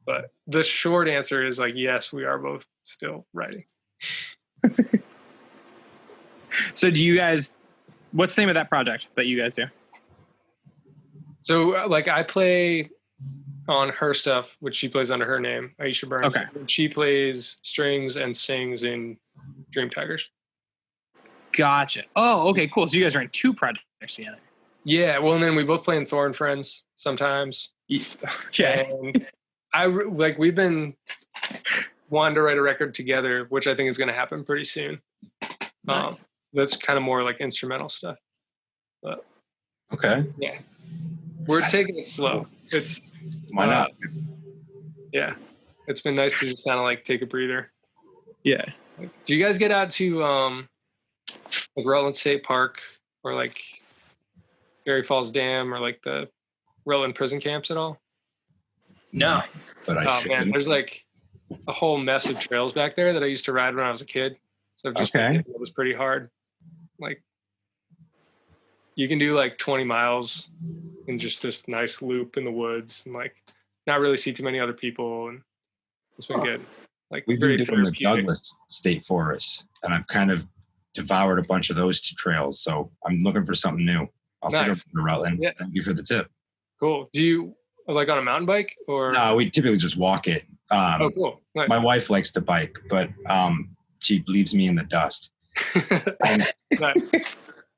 But the short answer is like, yes, we are both still writing. So do you guys, what's the name of that project that you guys do? So like I play on her stuff, which she plays under her name, Aisha Burns. Okay. She plays strings and sings in Dreamtigers. Gotcha. Oh, okay, cool. So you guys are in 2 projects together. Yeah, well, and then we both play in Thor and Friends sometimes. Okay. And we've been wanting to write a record together, which I think is going to happen pretty soon. Nice. That's kind of more like instrumental stuff. But Okay. yeah, we're taking it slow. Why not? Yeah. It's been nice to just kind of like take a breather. Yeah. Do you guys get out to like Rutland State Park or like Berry Falls Dam or like the Rutland prison camps at all? No. But I should. Man, there's like a whole mess of trails back there that I used to ride when I was a kid. So I've just been hitting those pretty hard. Like you can do like 20 miles in just this nice loop in the woods and like not really see too many other people, and it's been good. Like We've been doing the Douglas State Forest, and I've kind of devoured a bunch of those two trails. So I'm looking for something new. I'll take it to Rutland. Yeah. Thank you for the tip. Cool. Do you like on a mountain bike or? No, we typically just walk it. Oh, cool. Nice. My wife likes to bike, but she leaves me in the dust. Nice.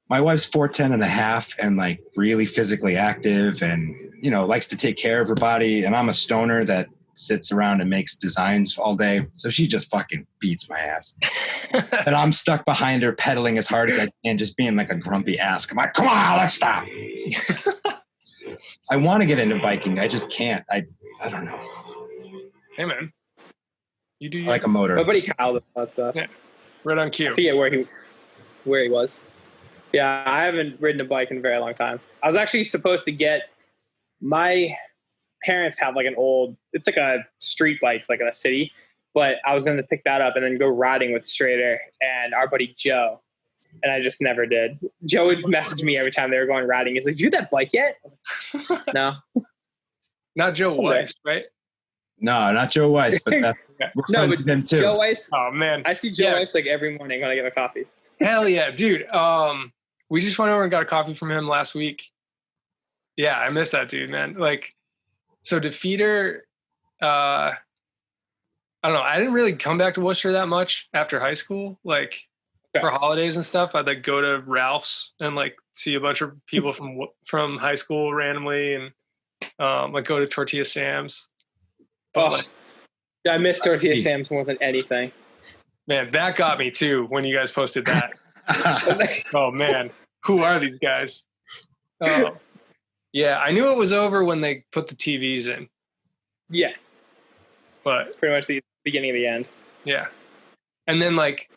My wife's 4'10" and a half and like really physically active and, likes to take care of her body. And I'm a stoner that sits around and makes designs all day. So she just fucking beats my ass. And I'm stuck behind her pedaling as hard as I can, just being like a grumpy ass. I'm like, come on, let's stop. I want to get into biking. I just can't. I don't know. Hey, man. You do like a motor. My buddy Kyle does that stuff. Yeah. Right on cue. I forget where he was. Yeah, I haven't ridden a bike in a very long time. I was actually supposed to get my parents have like it's like a street bike, like in a city, but I was going to pick that up and then go riding with Strader and our buddy Joe. And I just never did. Joe would message me every time they were going riding. He's like, "Did you get that bike yet?" I was like, no. Not Joe Weiss, right? No, not Joe Weiss, but we're friends with him too. Joe Weiss. Oh man, I see Joe Weiss like every morning when I get my coffee. Hell yeah, dude. We just went over and got a coffee from him last week. Yeah, I miss that dude, man. Like, so Defeater, I don't know. I didn't really come back to Worcester that much after high school. Like for holidays and stuff, I'd like go to Ralph's and like see a bunch of people from high school randomly, and like go to Tortilla Sams. But, I miss Tortilla Sams more than anything. Man, that got me too when you guys posted that. Oh man, who are these guys? Oh, yeah, I knew it was over when they put the TVs in. Yeah, but pretty much the beginning of the end. Yeah, and then like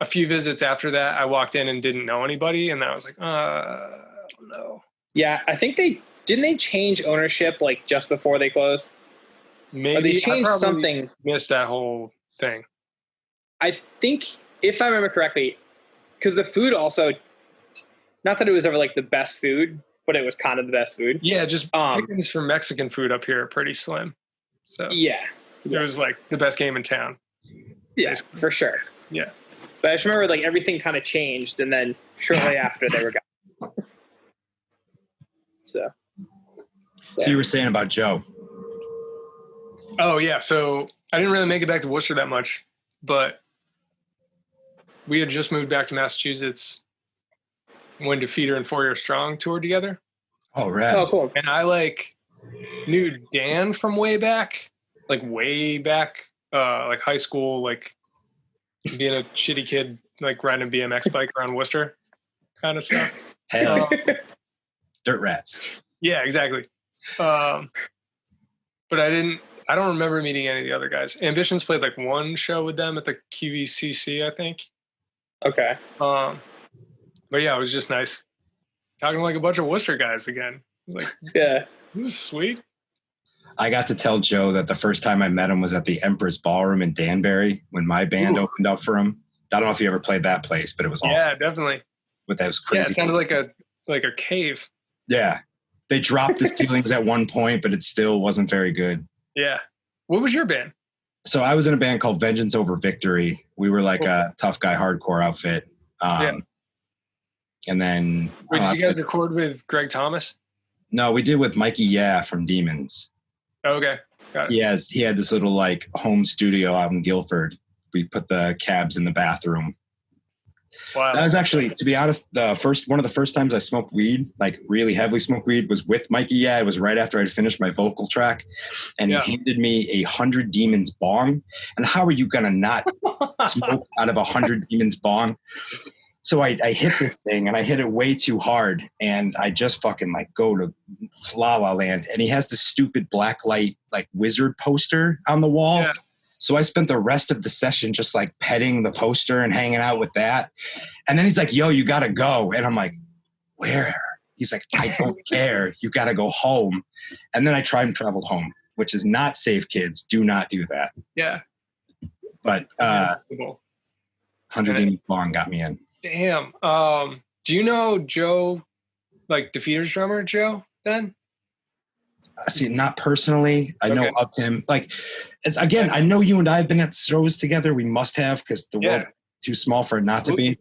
a few visits after that, I walked in and didn't know anybody, and I was like, no. Yeah, I think they change ownership like just before they closed. Maybe or they changed something. Missed that whole thing. I think, if I remember correctly, because the food also, not that it was ever like the best food, but it was kind of the best food. Yeah, just pickings for Mexican food up here are pretty slim. So yeah, it was like the best game in town. Yeah, basically. For sure. Yeah, but I just remember like everything kind of changed, and then shortly after they were gone. So you were saying about Joe. Oh yeah, so I didn't really make it back to Worcester that much, but we had just moved back to Massachusetts when Defeater and 4 Year Strong toured together. Oh, right. Oh, cool. And I like knew Dan from way back, like high school, like being a shitty kid, like riding a BMX bike around Worcester kind of stuff. Hell, dirt rats. Yeah, exactly. But I don't remember meeting any of the other guys. Ambitions played like one show with them at the QVCC, I think. Okay. But yeah, it was just nice talking to like a bunch of Worcester guys again. Like, yeah, this is sweet. I got to tell Joe that the first time I met him was at the Empress Ballroom in Danbury when my band opened up for him. I don't know if you ever played that place, but it was awesome. Yeah, definitely. With those crazy. Yeah, it's kind of like a cave. Yeah, they dropped the ceilings at one point, but it still wasn't very good. Yeah. What was your band? So I was in a band called Vengeance Over Victory. We were like a tough guy hardcore outfit. And then... Wait, did you guys record with Greg Thomas? No, we did with Mikey Yeah from Demons. Okay, got it. He had this little like home studio out in Guilford. We put the cabs in the bathroom. Wow. That was actually, to be honest, one of the first times I smoked weed, like really heavily smoked weed, was with Mikey. Yeah, it was right after I'd finished my vocal track, and he handed me 100 Demons bong. And how are you gonna not smoke out of 100 Demons bong? So I hit this thing and I hit it way too hard, and I just fucking like go to La La Land, and he has this stupid black light like wizard poster on the wall. Yeah. So I spent the rest of the session just like petting the poster and hanging out with that. And then he's like, yo, you gotta go. And I'm like, where? He's like, I don't care. You gotta go home. And then I time traveled home, which is not safe, kids. Do not do that. Yeah. But 100 long got me in. Damn. Do you know Joe, like Defeater's drummer, Joe, then? See, not personally. I know Okay. of him. Like, it's, again, I know you and I have been at shows together. We must have, because the world is too small for it not to be.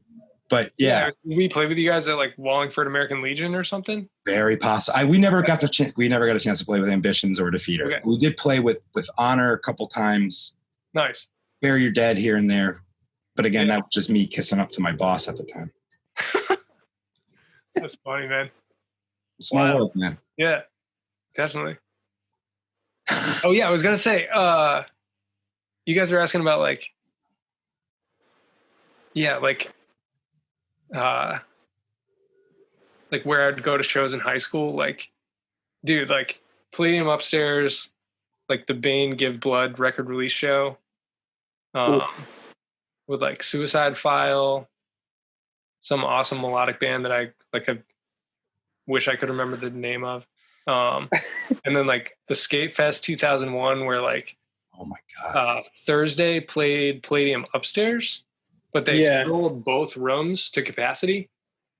But yeah, we played with you guys at like Wallingford American Legion or something. very possible. We never got the chance. We never got a chance to play with Ambitions or Defeater. Okay. We did play with Honor a couple times. Nice. Bury Your Dead here and there. But again, Yeah. that was just me kissing up to my boss at the time. That's funny, man. Small Wow. world, man. Yeah, definitely. Oh yeah, I was gonna say, you guys are asking about like, yeah, like where I'd go to shows in high school. Like, dude, like Palladium Upstairs, like the Bane Give Blood record release show, with like Suicide File, some awesome melodic band that I wish I could remember the name of. And then like the Skate Fest 2001, where like, Oh my God. Thursday played Palladium Upstairs, but they sold both rooms to capacity.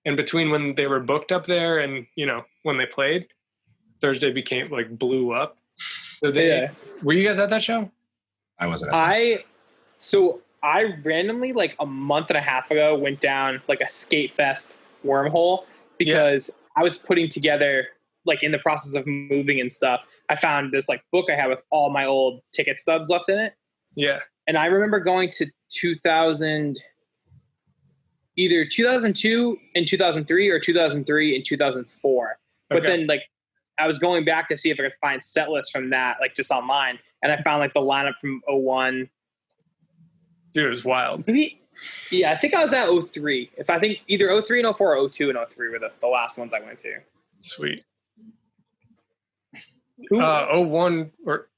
And between when they were booked up there and, you know, when they played, Thursday became like blew up. So were you guys at that show? I wasn't. At I randomly, like a month and a half ago, went down like a Skate Fest wormhole because I was putting together, like in the process of moving and stuff, I found this like book I had with all my old ticket stubs left in it. Yeah. And I remember going to either 2002 and 2003 or 2003 and 2004. But then like I was going back to see if I could find set lists from that, like just online. And I found like the lineup from 01. Dude, it was wild. Maybe, yeah, I think I was at 03. If I think either 03 and 04 or 02 and 03 were the last ones I went to. Sweet. 01 or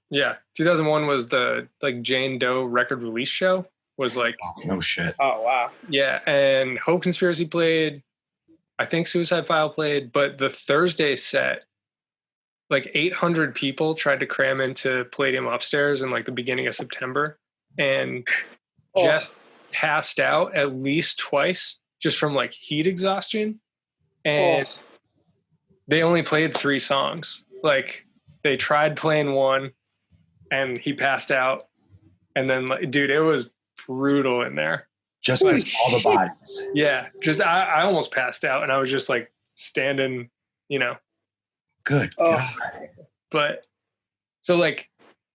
2001 was the like Jane Doe record release show. Was like, oh, no shit. Oh wow. Yeah, and Hope Conspiracy played. I think Suicide File played, but the Thursday set, like 800 people tried to cram into Palladium Upstairs in like the beginning of September, and Jeff passed out at least twice just from like heat exhaustion, and they only played 3 songs. Like they tried playing one, and he passed out, and then like, dude, it was brutal in there. Just like all the bodies. Yeah, just I almost passed out, and I was just like standing, you know. Good God. But so like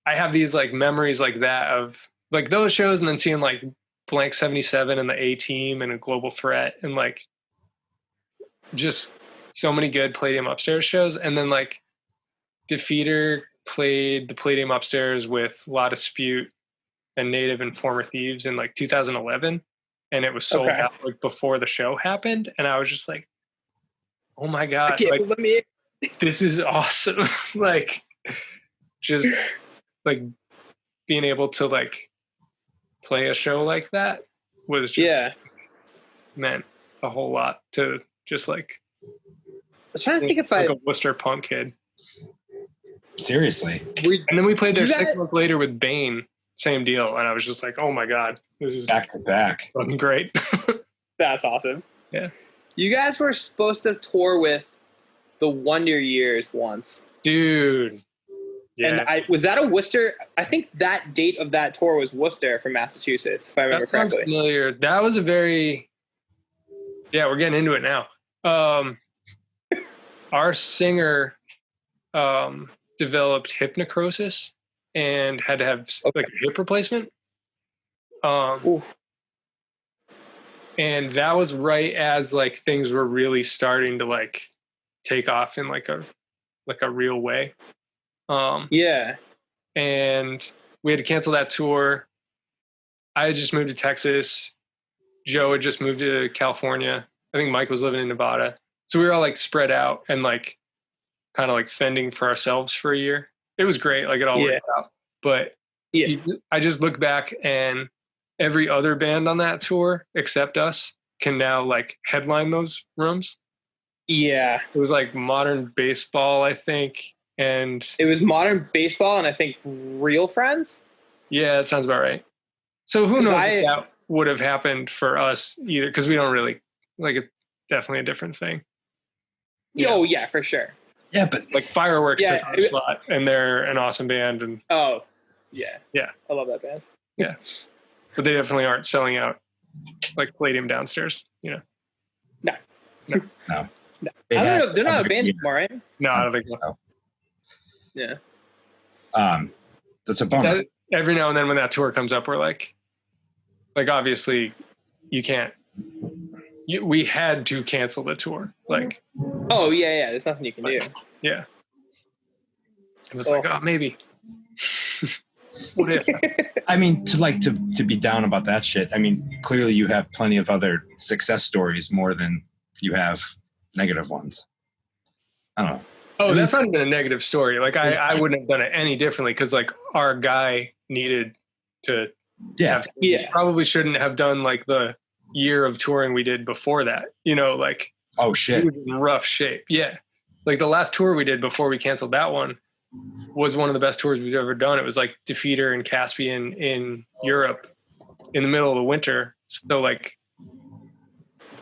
I have these like memories like that of like those shows, and then seeing like Blank 77 and the A-Team and a Global Threat, and like just so many good Palladium Upstairs shows. And then like Defeater played the Palladium Upstairs with La Dispute and Native and Former Thieves in like 2011, and it was sold out like before the show happened, and I was just like, oh my God, like, this is awesome. Like just like being able to like play a show like that was just meant a whole lot to just like I'm trying to think if like a Worcester punk kid. Seriously. And then we played there 6 months later with Bane. Same deal, and I was just like, "Oh my God, this is back to back, fucking great." That's awesome. Yeah, you guys were supposed to tour with the Wonder Years once, dude. Yeah, and was that a Worcester? I think that date of that tour was Worcester from Massachusetts, if I remember correctly. Familiar. That was a very we're getting into it now. Our singer developed hip necrosis and had to have like a hip replacement. And that was right as like things were really starting to like take off in like a real way. And we had to cancel that tour. I had just moved to Texas. Joe had just moved to California. I think Mike was living in Nevada. So we were all like spread out and like kind of like fending for ourselves for a year. It was great. Like it all worked out. But I just look back and every other band on that tour except us can now like headline those rooms. Yeah. It was like Modern Baseball, I think. And it was Modern Baseball and I think Real Friends. Yeah, that sounds about right. So who knows if that would have happened for us either, because we don't really like it's definitely a different thing. Oh yeah, for sure. Yeah, but like Fireworks took our slot, and they're an awesome band. And I love that band. Yeah, but they definitely aren't selling out like Palladium downstairs. No. I don't know. They're not a band anymore, right? No, I don't think so. Yeah. That's a bummer. Every now and then when that tour comes up, we're like obviously you can't. We had to cancel the tour. Like, oh yeah, there's nothing you can do. Yeah, it was like, maybe. What if? I mean, to be down about that shit. I mean, clearly you have plenty of other success stories more than you have negative ones. I don't know. Oh, that's not even a negative story. Like I wouldn't have done it any differently because like our guy needed to. Probably shouldn't have done like the year of touring we did before that. You know, like oh shit, he was in rough shape. Yeah, like the last tour we did before we canceled that one was one of the best tours we've ever done. It was like Defeater and Caspian in Europe in the middle of the winter. So like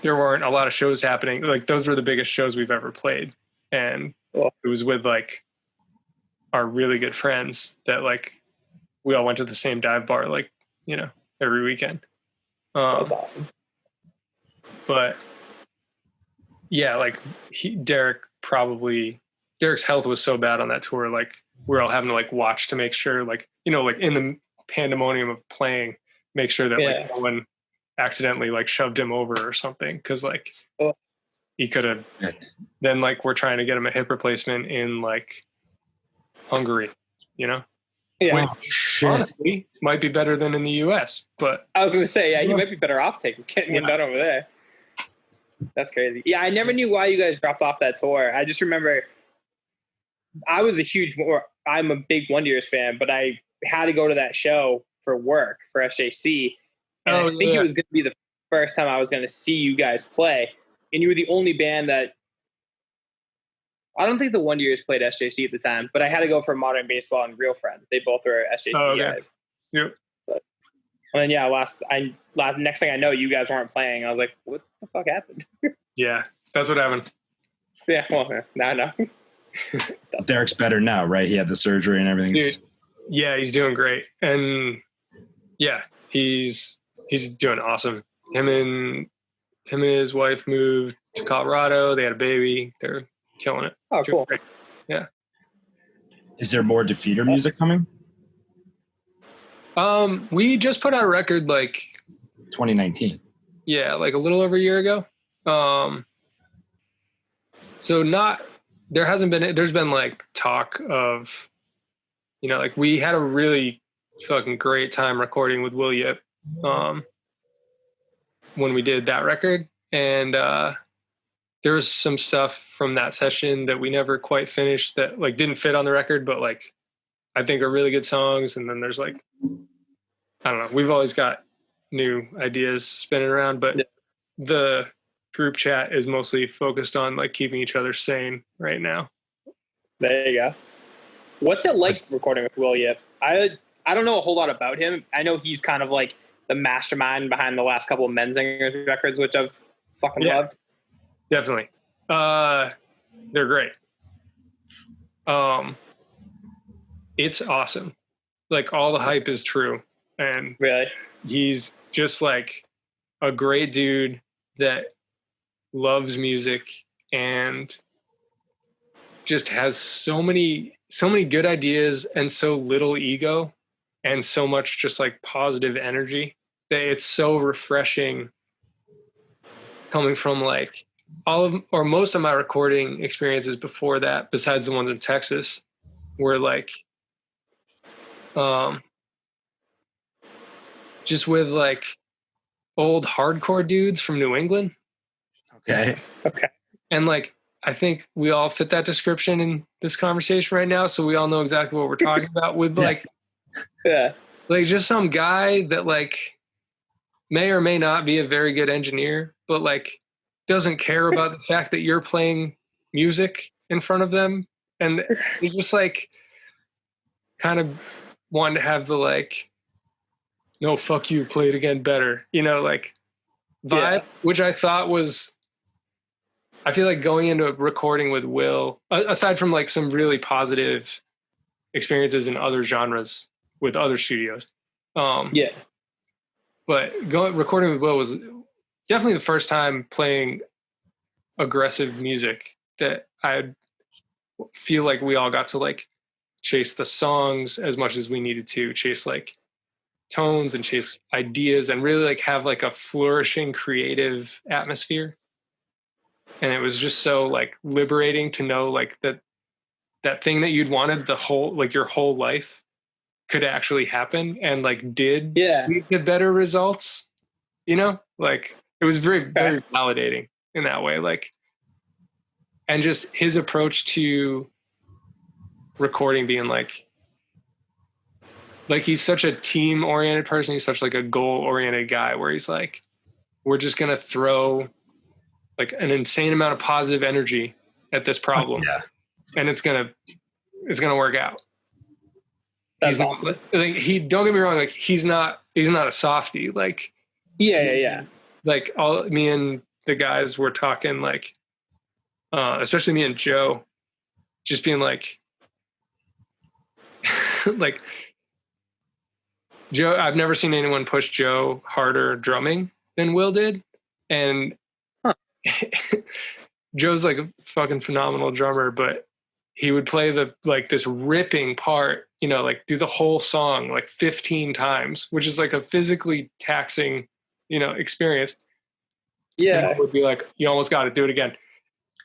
there weren't a lot of shows happening. Like those were the biggest shows we've ever played, and it was with like our really good friends that like we all went to the same dive bar like, you know, every weekend. That's awesome. But yeah, like Derek's health was so bad on that tour. Like we're all having to like watch to make sure, like, you know, like in the pandemonium of playing, make sure that like no one accidentally like shoved him over or something. Cause like he could have, then like we're trying to get him a hip replacement in like Hungary, you know? Yeah. Honestly, might be better than in the US, but I was going to say, he might be better off getting one done over there. That's crazy. Yeah, I never knew why you guys dropped off that tour. I just remember I'm a big Wonder Years fan, but I had to go to that show for work for SJC. And I think it was going to be the first time I was going to see you guys play. And you were the only band that, I don't think the Wonder Years played SJC at the time, but I had to go for Modern Baseball and Real Friends. They both were SJC guys. Yep. And then next thing I know, you guys weren't playing. I was like, what the fuck happened? Yeah, that's what happened. Yeah, well, now I know. Derek's better now, right? He had the surgery and everything. Yeah, he's doing great. And yeah, he's doing awesome. Him and his wife moved to Colorado. They had a baby. They're killing it. Oh, cool. Great. Yeah. Is there more Defeater music coming? We just put out a record like 2019. Yeah, like a little over a year ago. There's been like talk of, you know, like we had a really fucking great time recording with Will Yip when we did that record. And there was some stuff from that session that we never quite finished that like didn't fit on the record, but like I think are really good songs. And then there's like, I don't know, we've always got new ideas spinning around, but the group chat is mostly focused on like keeping each other sane right now. There you go. What's it like recording with Will Yip? I don't know a whole lot about him. I know he's kind of like the mastermind behind the last couple of Menzingers records, which I've fucking loved. Definitely. They're great. It's awesome. Like all the hype is true. And really, he's just like a great dude that loves music and just has so many good ideas and so little ego and so much just like positive energy that it's so refreshing coming from like most of my recording experiences before that, besides the ones in Texas, were like just with like old hardcore dudes from New England. Okay. Okay. And like, I think we all fit that description in this conversation right now. So we all know exactly what we're talking about with like, Yeah. like just some guy that like may or may not be a very good engineer, but like doesn't care about the fact that you're playing music in front of them. And they just like kind of wanted to have the like, no, fuck you, play it again better, you know, like vibe, which I thought was, I feel like going into a recording with Will, aside from like some really positive experiences in other genres with other studios. Yeah. But recording with Will was definitely the first time playing aggressive music that I feel like we all got to like chase the songs as much as we needed to, chase like tones and chase ideas and really like have like a flourishing creative atmosphere. And it was just so like liberating to know like that thing that you'd wanted the whole, like your whole life could actually happen and like did lead to better results, you know, like it was very, very validating in that way. Like, and just his approach to recording being like he's such a team oriented person. He's such like a goal oriented guy where he's like, we're just going to throw like an insane amount of positive energy at this problem. Yeah. And it's going to work out. That's awesome. Like, he, don't get me wrong. Like he's not a softie. Like, Yeah. like all me and the guys were talking like, especially me and Joe, just being like, like Joe, I've never seen anyone push Joe harder drumming than Will did. And Joe's like a fucking phenomenal drummer, but he would play the like this ripping part, you know, like do the whole song like 15 times, which is like a physically taxing, you know, experience. Yeah. And would be like, you almost got to do it again.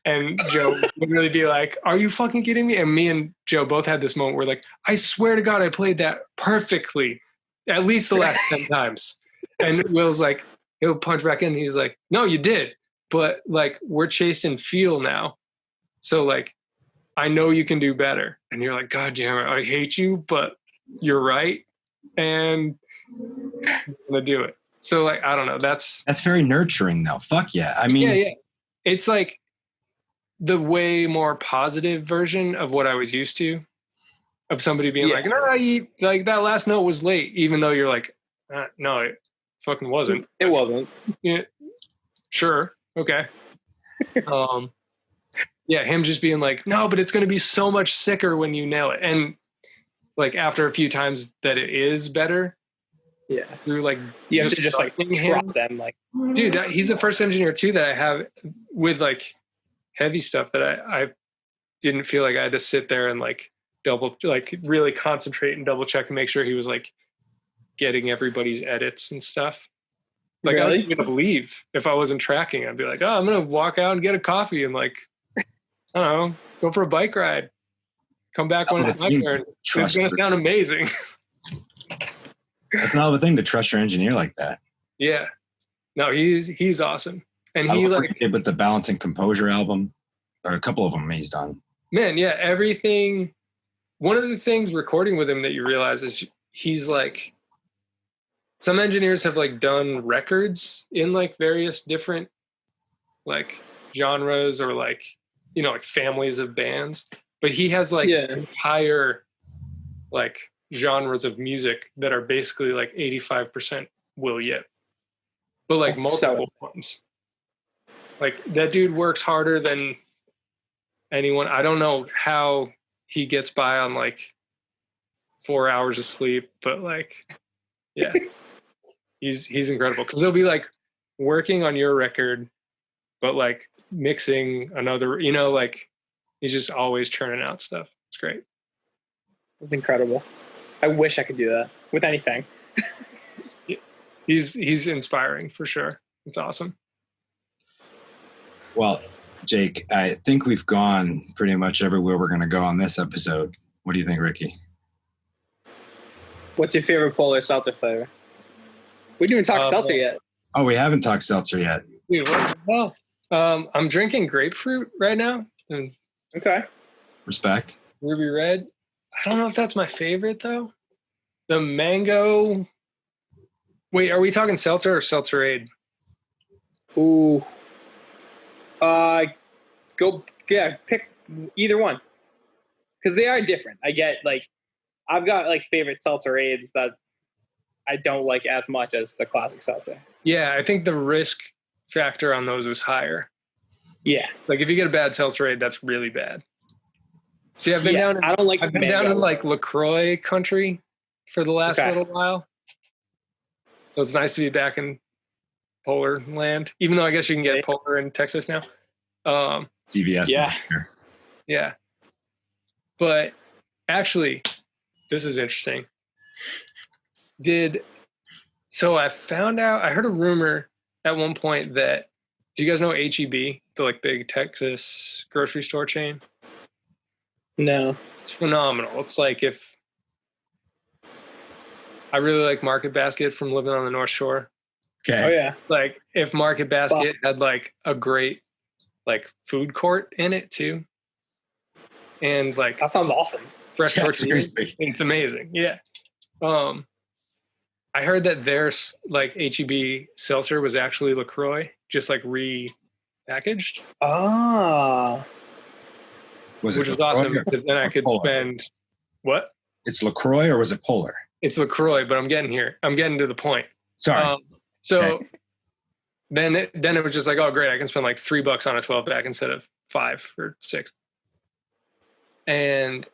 And Joe would really be like, are you fucking kidding me? And me and Joe both had this moment where like, I swear to God, I played that perfectly, at least the last 10 times. And Will's like, he'll punch back in. He's like, no, you did. But like, we're chasing feel now. So like, I know you can do better. And you're like, God damn it, I hate you, but you're right. And I'm gonna do it. So like, I don't know. That's very nurturing though. Fuck yeah. I mean, yeah. It's like the way more positive version of what I was used to, of somebody being like, no, like that last note was late, even though you're like, no, it fucking wasn't. It wasn't. Yeah, sure. Okay. Yeah, him just being like, no, but it's going to be so much sicker when you nail it. And like after a few times that it is better. Yeah. Through like, you have to just like trust them. Like, dude, he's the first engineer too that I have with like heavy stuff that I didn't feel like I had to sit there and like really concentrate and double check and make sure he was like getting everybody's edits and stuff. Like really? I wasn't going to leave if I wasn't tracking. I'd be like, oh, I'm going to walk out and get a coffee and like, I don't know, go for a bike ride. Come back when it's my turn. It's going to sound amazing. That's not the thing to trust your engineer like that. Yeah. No, he's awesome. And he like with the Balance and Composure album, or a couple of them he's done. Man, yeah, everything. One of the things recording with him that you realize is he's like, some engineers have like done records in like various different like genres or like, you know, like families of bands, but he has like entire like genres of music that are basically like 85% Will Yip, but like multiple ones. Like that dude works harder than anyone. I don't know how he gets by on like 4 hours of sleep, but like, yeah, he's incredible. Cause he'll be like working on your record, but like mixing another, you know, like he's just always churning out stuff. It's great. It's incredible. I wish I could do that with anything. He's inspiring for sure. It's awesome. Well, Jake, I think we've gone pretty much everywhere we're going to go on this episode. What do you think, Ricky? What's your favorite polar seltzer flavor? We didn't even talk seltzer yet. Oh, we haven't talked seltzer yet. Dude, what the hell? I'm drinking grapefruit right now. And Okay. Respect. Ruby Red. I don't know if that's my favorite though. The mango. Wait, are we talking seltzer or seltzerade? Ooh. Pick either one. Because they are different. I get like, I've got like favorite seltzerades that I don't like as much as the classic seltzer. Yeah, I think the risk factor on those is higher. Yeah. Like if you get a bad seltzerade, that's really bad. See, I've been I don't like I've been mango. down in like LaCroix country for the last little while. So it's nice to be back in polar land, even though I guess you can get polar in Texas now. CVS. Yeah. Yeah. But actually, this is interesting. So I found out, I heard a rumor at one point that, do you guys know H-E-B, the like big Texas grocery store chain? No. It's phenomenal. It's like if I really like Market Basket from living on the North Shore. Okay. Oh yeah. Like if Market Basket had like a great like food court in it too. And like That sounds awesome. fresh tortillas. Seriously. It's amazing. Yeah. I heard that their like H-E-B seltzer was actually LaCroix, just like repackaged. Ah. Was it Which was LaCroix awesome or- because then I could Polar? spend what? It's LaCroix or was it Polar? It's LaCroix, but I'm getting here. I'm getting to the point. Sorry. So Okay. then it was just like, oh great, I can spend like $3 on a 12-pack instead of 5 or 6. And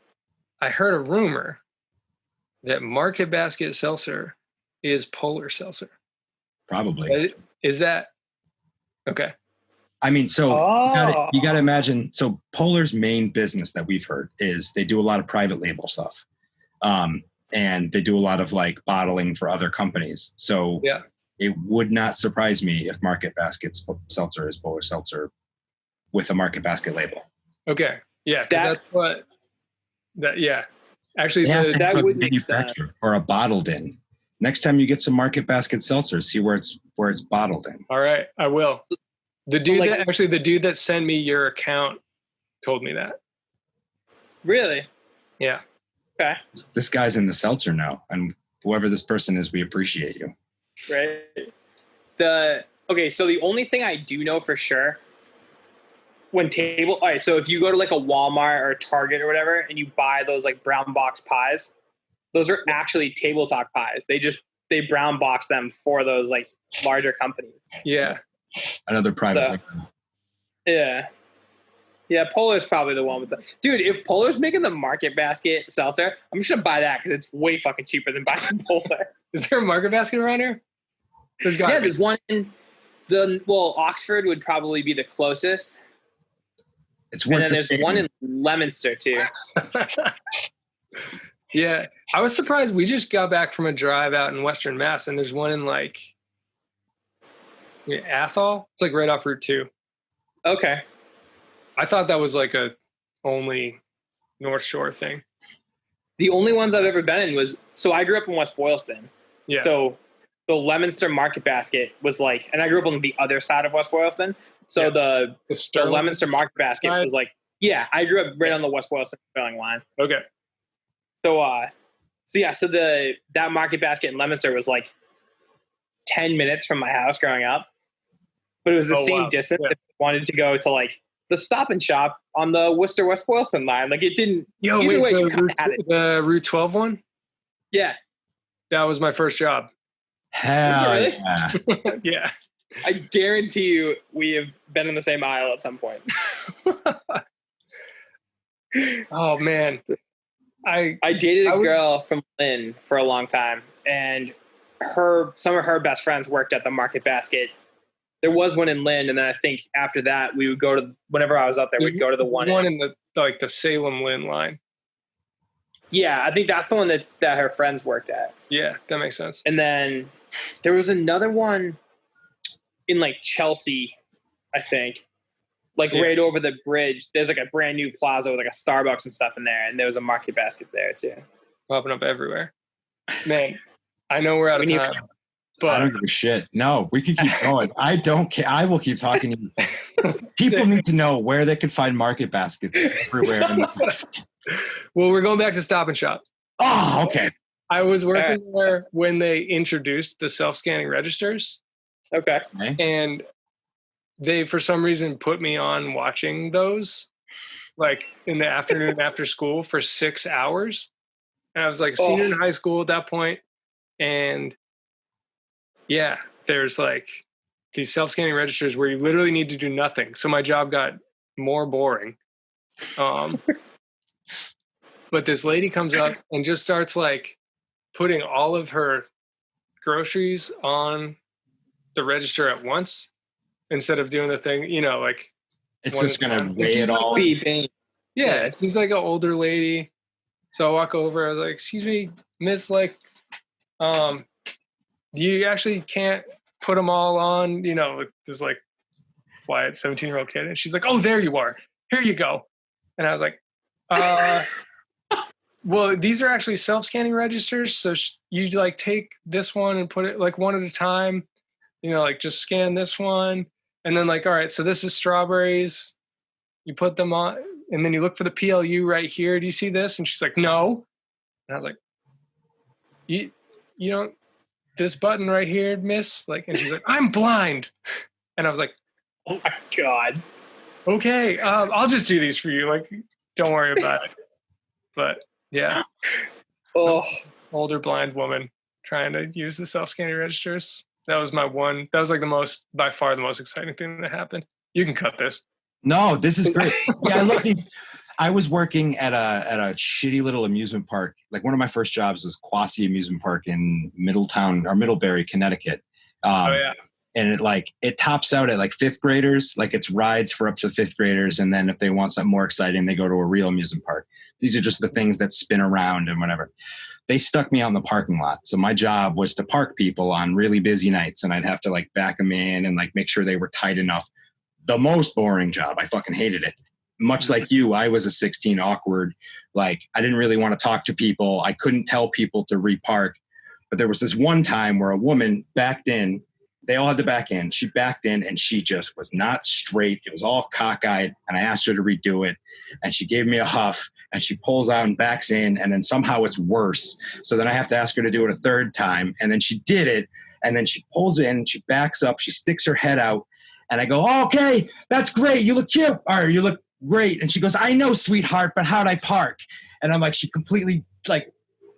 I heard a rumor that Market Basket seltzer is Polar seltzer. Probably. Is that okay? I mean, so Oh. you gotta imagine. So Polar's main business that we've heard is they do a lot of private label stuff, and they do a lot of like bottling for other companies. So Yeah. it would not surprise me if Market Basket's seltzer is Polar seltzer with a Market Basket label. Okay. Yeah. 'Cause That- that's what. That yeah. Actually, They have to the, that have a would make sense. manufacturer or a bottled in. Next time you get some Market Basket seltzer, see where it's bottled in. all right, I will. The dude like- the dude that sent me your account told me that. Really? Yeah. Okay. This guy's in the seltzer now, and whoever this person is, we appreciate you. Right. So the only thing I do know for sure all right, so if you go to like a Walmart or a Target or whatever and you buy those like brown box pies, those are actually tabletop pies. They brown box them for those like larger companies. Yeah. Another private So- label. Yeah. Yeah, Polar's probably the one with the dude. If Polar's making the Market Basket seltzer, I'm just gonna buy that because it's way fucking cheaper than buying Polar. Is there a Market Basket around here? There's got Yeah, there's one in Oxford would probably be the closest. It's And worth then the there's saving. one in Leominster too. Yeah, I was surprised. We just got back from a drive out in Western Mass, and there's one in like Athol. It's like right off Route 2. Okay. I thought that was like a only North Shore thing. The only ones I've ever been in was, so I grew up in West Boylston. Yeah. So the Leominster Market Basket was like, and I grew up on the other side of West Boylston. So Yeah. the Sterling? Leominster Market Basket side? was like, yeah, I grew up right on the West Boylston Sterling line. Okay. So that Market Basket in Leominster was like 10 minutes from my house growing up, but it was the Oh, same wow. distance Yeah. if I wanted to go to like the Stop and Shop on the Worcester West Boylston line. Like it didn't. Yo, Either way, you the, kinda had it. the Route 12 one? Yeah, That was my first job. Hell really? yeah. Yeah. I guarantee you we have been in the same aisle at some point. Oh man. I dated a I would- girl from Lynn for a long time, and some of her best friends worked at the Market Basket. There was one in Lynn, and then I think after that we would go to, whenever I was out there, we'd go to the one in, in the Salem Lynn line. yeah, I think that's the one that her friends worked at. Yeah, that makes sense. And then there was another one in like Chelsea, I think, like Yeah. right over the bridge. There's like a brand new plaza with like a Starbucks and stuff in there, and there was a Market Basket there too. Popping up everywhere. Man, I know we're out of We need- time. I don't But give a shit. No, we can keep going. I don't care. I will keep talking to you. People need to know where they can find market baskets everywhere. well, we're going back to Stop and Shop. Oh, okay. I was working there when they introduced the self-scanning registers. Okay. And they, for some reason, put me on watching those, like in the afternoon after school for 6 hours. And I was like a senior in high school at that point. And yeah, there's like these self-scanning registers where you literally need to do nothing. So my job got more boring. But this lady comes up and just starts like putting all of her groceries on the register at once instead of doing the thing, like it's just gonna weigh it all. Beeping. Yeah, she's like an older lady. So I walk over, I was like, excuse me, miss, like, you actually can't put them all on, this like quiet 17-year-old kid. And she's like, oh, there you are. Here you go. And I was like, well, these are actually self-scanning registers. So you like take this one and put it like one at a time, like just scan this one. And then like, all right, so this is strawberries. You put them on and then you look for the PLU right here. Do you see this? And she's like, no. And I was like, you don't, this button right here, miss? Like, and she's like, I'm blind. And I was like, oh my God. Okay, I'll just do these for you. Like, don't worry about it. But yeah. Older blind woman trying to use the self-scanning registers. That was like by far the most exciting thing that happened. You can cut this. No, this is great. Yeah, I love these. I was working at a shitty little amusement park. Like one of my first jobs was Quasi Amusement Park in Middletown or Middlebury, Connecticut. And it tops out at like fifth graders. Like it's rides for up to fifth graders. And then if they want something more exciting, they go to a real amusement park. These are just the things that spin around and whatever. They stuck me out in the parking lot. So my job was to park people on really busy nights. And I'd have to like back them in and like make sure they were tight enough. The most boring job. I fucking hated it. Much like you, I was a 16 awkward. Like I didn't really want to talk to people. I couldn't tell people to repark. But there was this one time where a woman backed in. They all had to back in. She backed in and she just was not straight. It was all cockeyed. And I asked her to redo it. And she gave me a huff and she pulls out and backs in. And then somehow it's worse. So then I have to ask her to do it a third time. And then she did it. And then she pulls in, she backs up, she sticks her head out. And I go, oh, okay, that's great. You look cute. Or you look great. And she goes, I know, sweetheart, but how'd I park? And I'm like, she completely like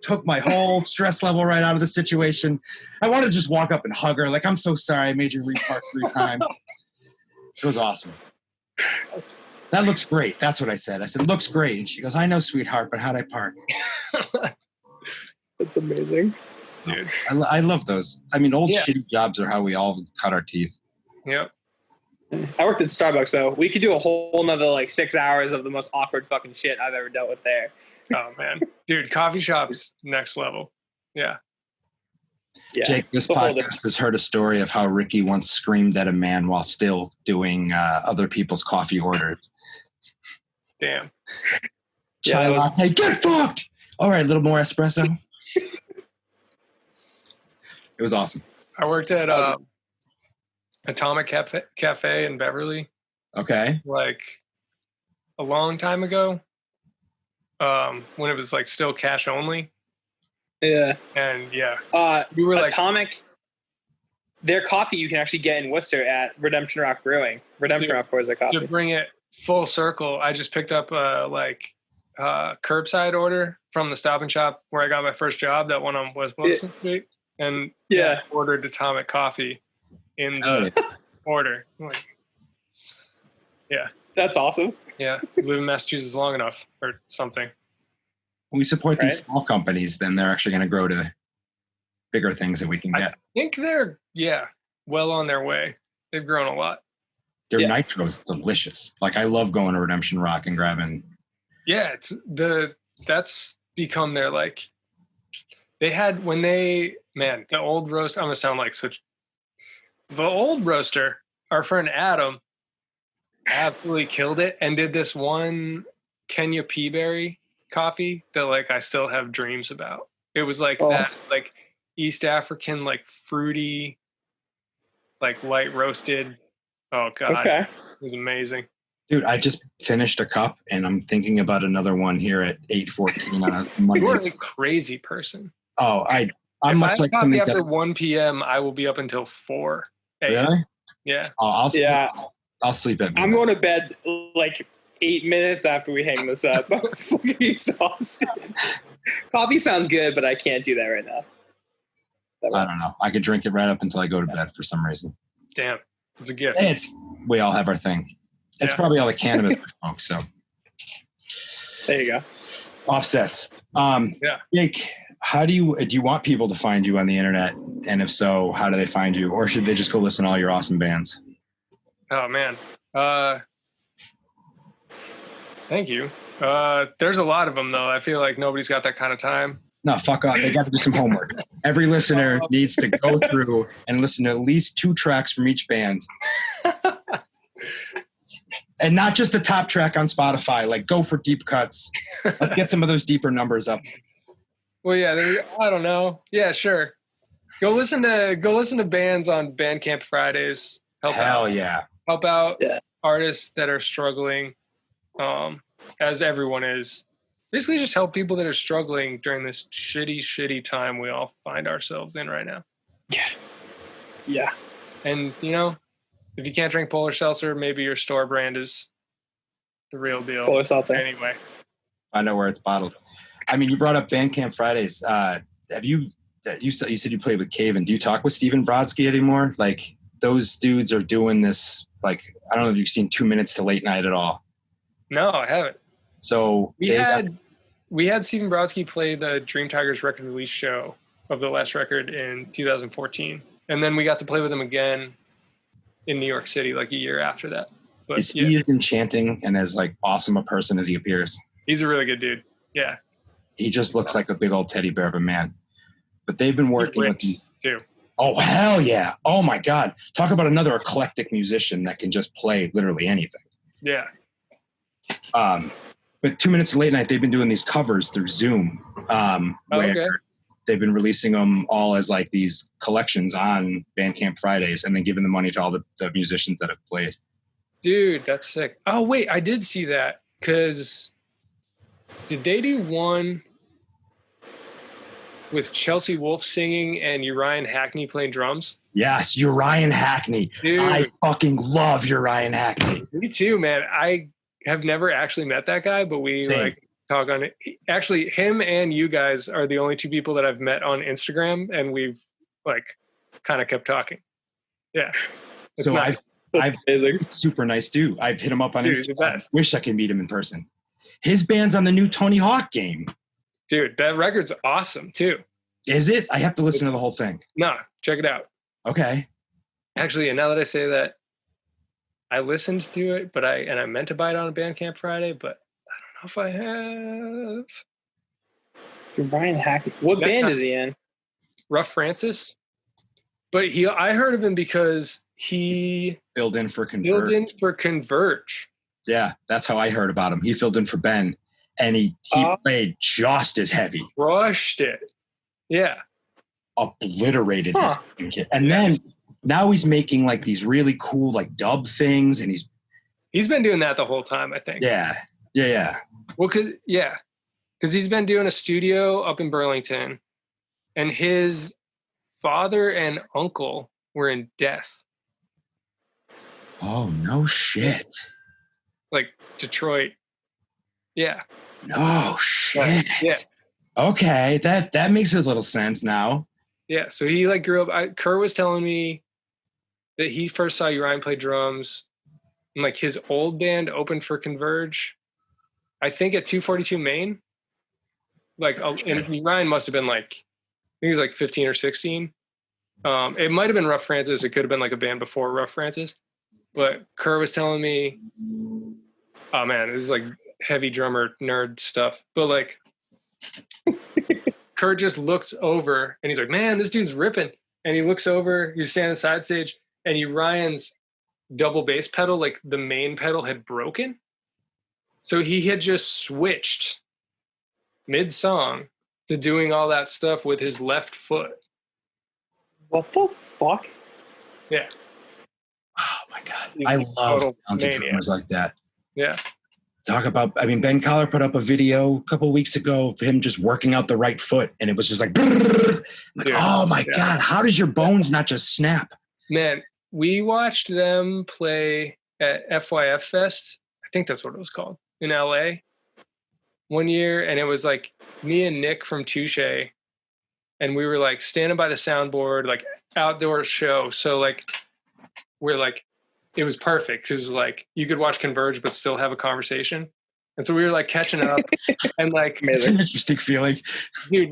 took my whole stress level right out of the situation. I wanted to just walk up and hug her. Like, I'm so sorry I made you repark 3 times. It was awesome. That looks great. That's what I said. I said, looks great. And she goes, I know, sweetheart, but how'd I park? That's amazing. Dude. I love those. I mean, old shitty jobs are how we all cut our teeth. Yep. I worked at Starbucks, though. We could do a whole nother like 6 hours of the most awkward fucking shit I've ever dealt with there. Oh man, dude, coffee shops next level. Yeah. Jake, this podcast has heard a story of how Ricky once screamed at a man while still doing other people's coffee orders. Damn. Chai latte, get fucked! All right, a little more espresso. It was awesome. I worked at Atomic Cafe in Beverly. Okay. Like a long time ago. When it was like still cash only. Yeah. And yeah. We were like Atomic. Their coffee you can actually get in Worcester at Redemption Rock Brewing. Redemption Rock pours their coffee. To bring it full circle, I just picked up a curbside order from the Stop and Shop where I got my first job, that one on West Wilson Street. And I ordered Atomic coffee in the order. Like, yeah. That's awesome. Yeah. Live in Massachusetts long enough or something. When we support these small companies, then they're actually going to grow to bigger things that we can get. I think they're, well on their way. They've grown a lot. Their nitro is delicious. Like, I love going to Redemption Rock and grabbing. Yeah, that's become their, like, they had, when they, man, the old roast, I'm going to sound like such, the old roaster, our friend Adam, absolutely killed it and did this one Kenya Peaberry coffee that, like, I still have dreams about. It was like that, like, East African, like fruity, like light roasted. Oh God, Okay. it was amazing. Dude, I just finished a cup, and I'm thinking about another one here at 8:14 on a Monday. You're a crazy person. Oh, I'm if much I like coffee something after that, 1 p.m., I will be up until 4 a.m. really? Yeah. Oh, Yeah. I'll sleep at I'm midnight. going to bed like 8 minutes after we hang this up. I'm fucking exhausted. Coffee sounds good, but I can't do that right now. I don't know. I could drink it right up until I go to bed for some reason. Damn. It's a gift. We all have our thing. It's Yeah. probably all the cannabis we smoke, so. There you go. Offsets. Yeah. Jake, how do you want people to find you on the internet? And if so, how do they find you? Or should they just go listen to all your awesome bands? Oh, man. Thank you. There's a lot of them, though. I feel like nobody's got that kind of time. No, fuck off. They got to do some homework. Every listener needs to go through and listen to at least 2 tracks from each band. And not just the top track on Spotify. Like, go for deep cuts. Let's get some of those deeper numbers up. Well, yeah, I don't know. Yeah, sure. Go listen to bands on Bandcamp Fridays. Hell yeah. Help out Yeah. artists that are struggling, as everyone is. Basically, just help people that are struggling during this shitty time we all find ourselves in right now. Yeah. And, if you can't drink Polar Seltzer, maybe your store brand is the real deal. Polar Seltzer. Anyway. I know where it's bottled. I mean, you brought up Bandcamp Fridays. You said you played with Caven. Do you talk with Steven Brodsky anymore? Like, those dudes are doing this, like, I don't know if you've seen 2 Minutes to Late Night at all. No, I haven't. So We had Steven Brodsky play the Dreamtigers record release show of the last record in 2014. And then we got to play with him again in New York City like a year after that. But is he as enchanting and as like awesome a person as he appears? He's a really good dude. Yeah. He just looks like a big old teddy bear of a man. But they've been working with these too. Oh, hell yeah. Oh my God. Talk about another eclectic musician that can just play literally anything. Yeah. But 2 Minutes to Late Night, they've been doing these covers through Zoom, where they've been releasing them all as like these collections on Bandcamp Fridays and then giving the money to all the musicians that have played. Dude, that's sick. Oh, wait, I did see that because did they do one with Chelsea Wolfe singing and Uriah Hackney playing drums? Yes, Uriah Hackney. Dude. I fucking love Uriah Hackney. Me too, man. I have never actually met that guy, but we talk on it. Actually, him and you guys are the only 2 people that I've met on Instagram, and we've kind of kept talking. Yeah. It's So nice. I've super nice dude. I've hit him up on Instagram. Wish I could meet him in person. His band's on the new Tony Hawk game. Dude, that record's awesome too. Is it? I have to listen to the whole thing. No, check it out. Okay. Actually, and now that I say that, I listened to it, but I meant to buy it on a Bandcamp Friday, but I don't know if I have. Brian Hackney. What band is he in? Rough Francis. But I heard of him because he filled in for Converge. Yeah, that's how I heard about him. He filled in for Ben, and he played just as heavy. Crushed it. Yeah. Obliterated his kid. And then now he's making like these really cool like dub things, and he's been doing that the whole time, I think. Yeah. Well, because he's been doing a studio up in Burlington, and his father and uncle were in death. Oh, no shit. Like Detroit. Yeah. No shit. Yeah. Okay, that makes a little sense now. Yeah, so he grew up. Kerr was telling me that he first saw Uriah play drums, and his old band opened for Converge, I think at 242 Main. And Uriah must have been I think he was 15 or 16. It might have been Rough Francis. It could have been a band before Rough Francis. But Kerr was telling me, oh man, this is heavy drummer nerd stuff. But Kurt just looks over and he's like, man, this dude's ripping. And he looks over, he's standing side stage, and Uriah's double bass pedal, the main pedal had broken. So he had just switched mid-song to doing all that stuff with his left foot. What the fuck? Yeah. Oh my god, He's I a love total talented maniac. drummers like that. Yeah. Talk about, I mean, Ben Collar put up a video a couple weeks ago of him just working out the right foot, and it was just like, Dude, oh my yeah. god, how does your bones not just snap? Man, we watched them play at FYF Fest. I think that's what it was called in LA one year. And it was like me and Nick from Touche. And we were like standing by the soundboard, like outdoor show. So like, we're like, it was perfect. It was like, you could watch Converge, but still have a conversation. And so we were like catching up and like, It's an interesting feeling. dude,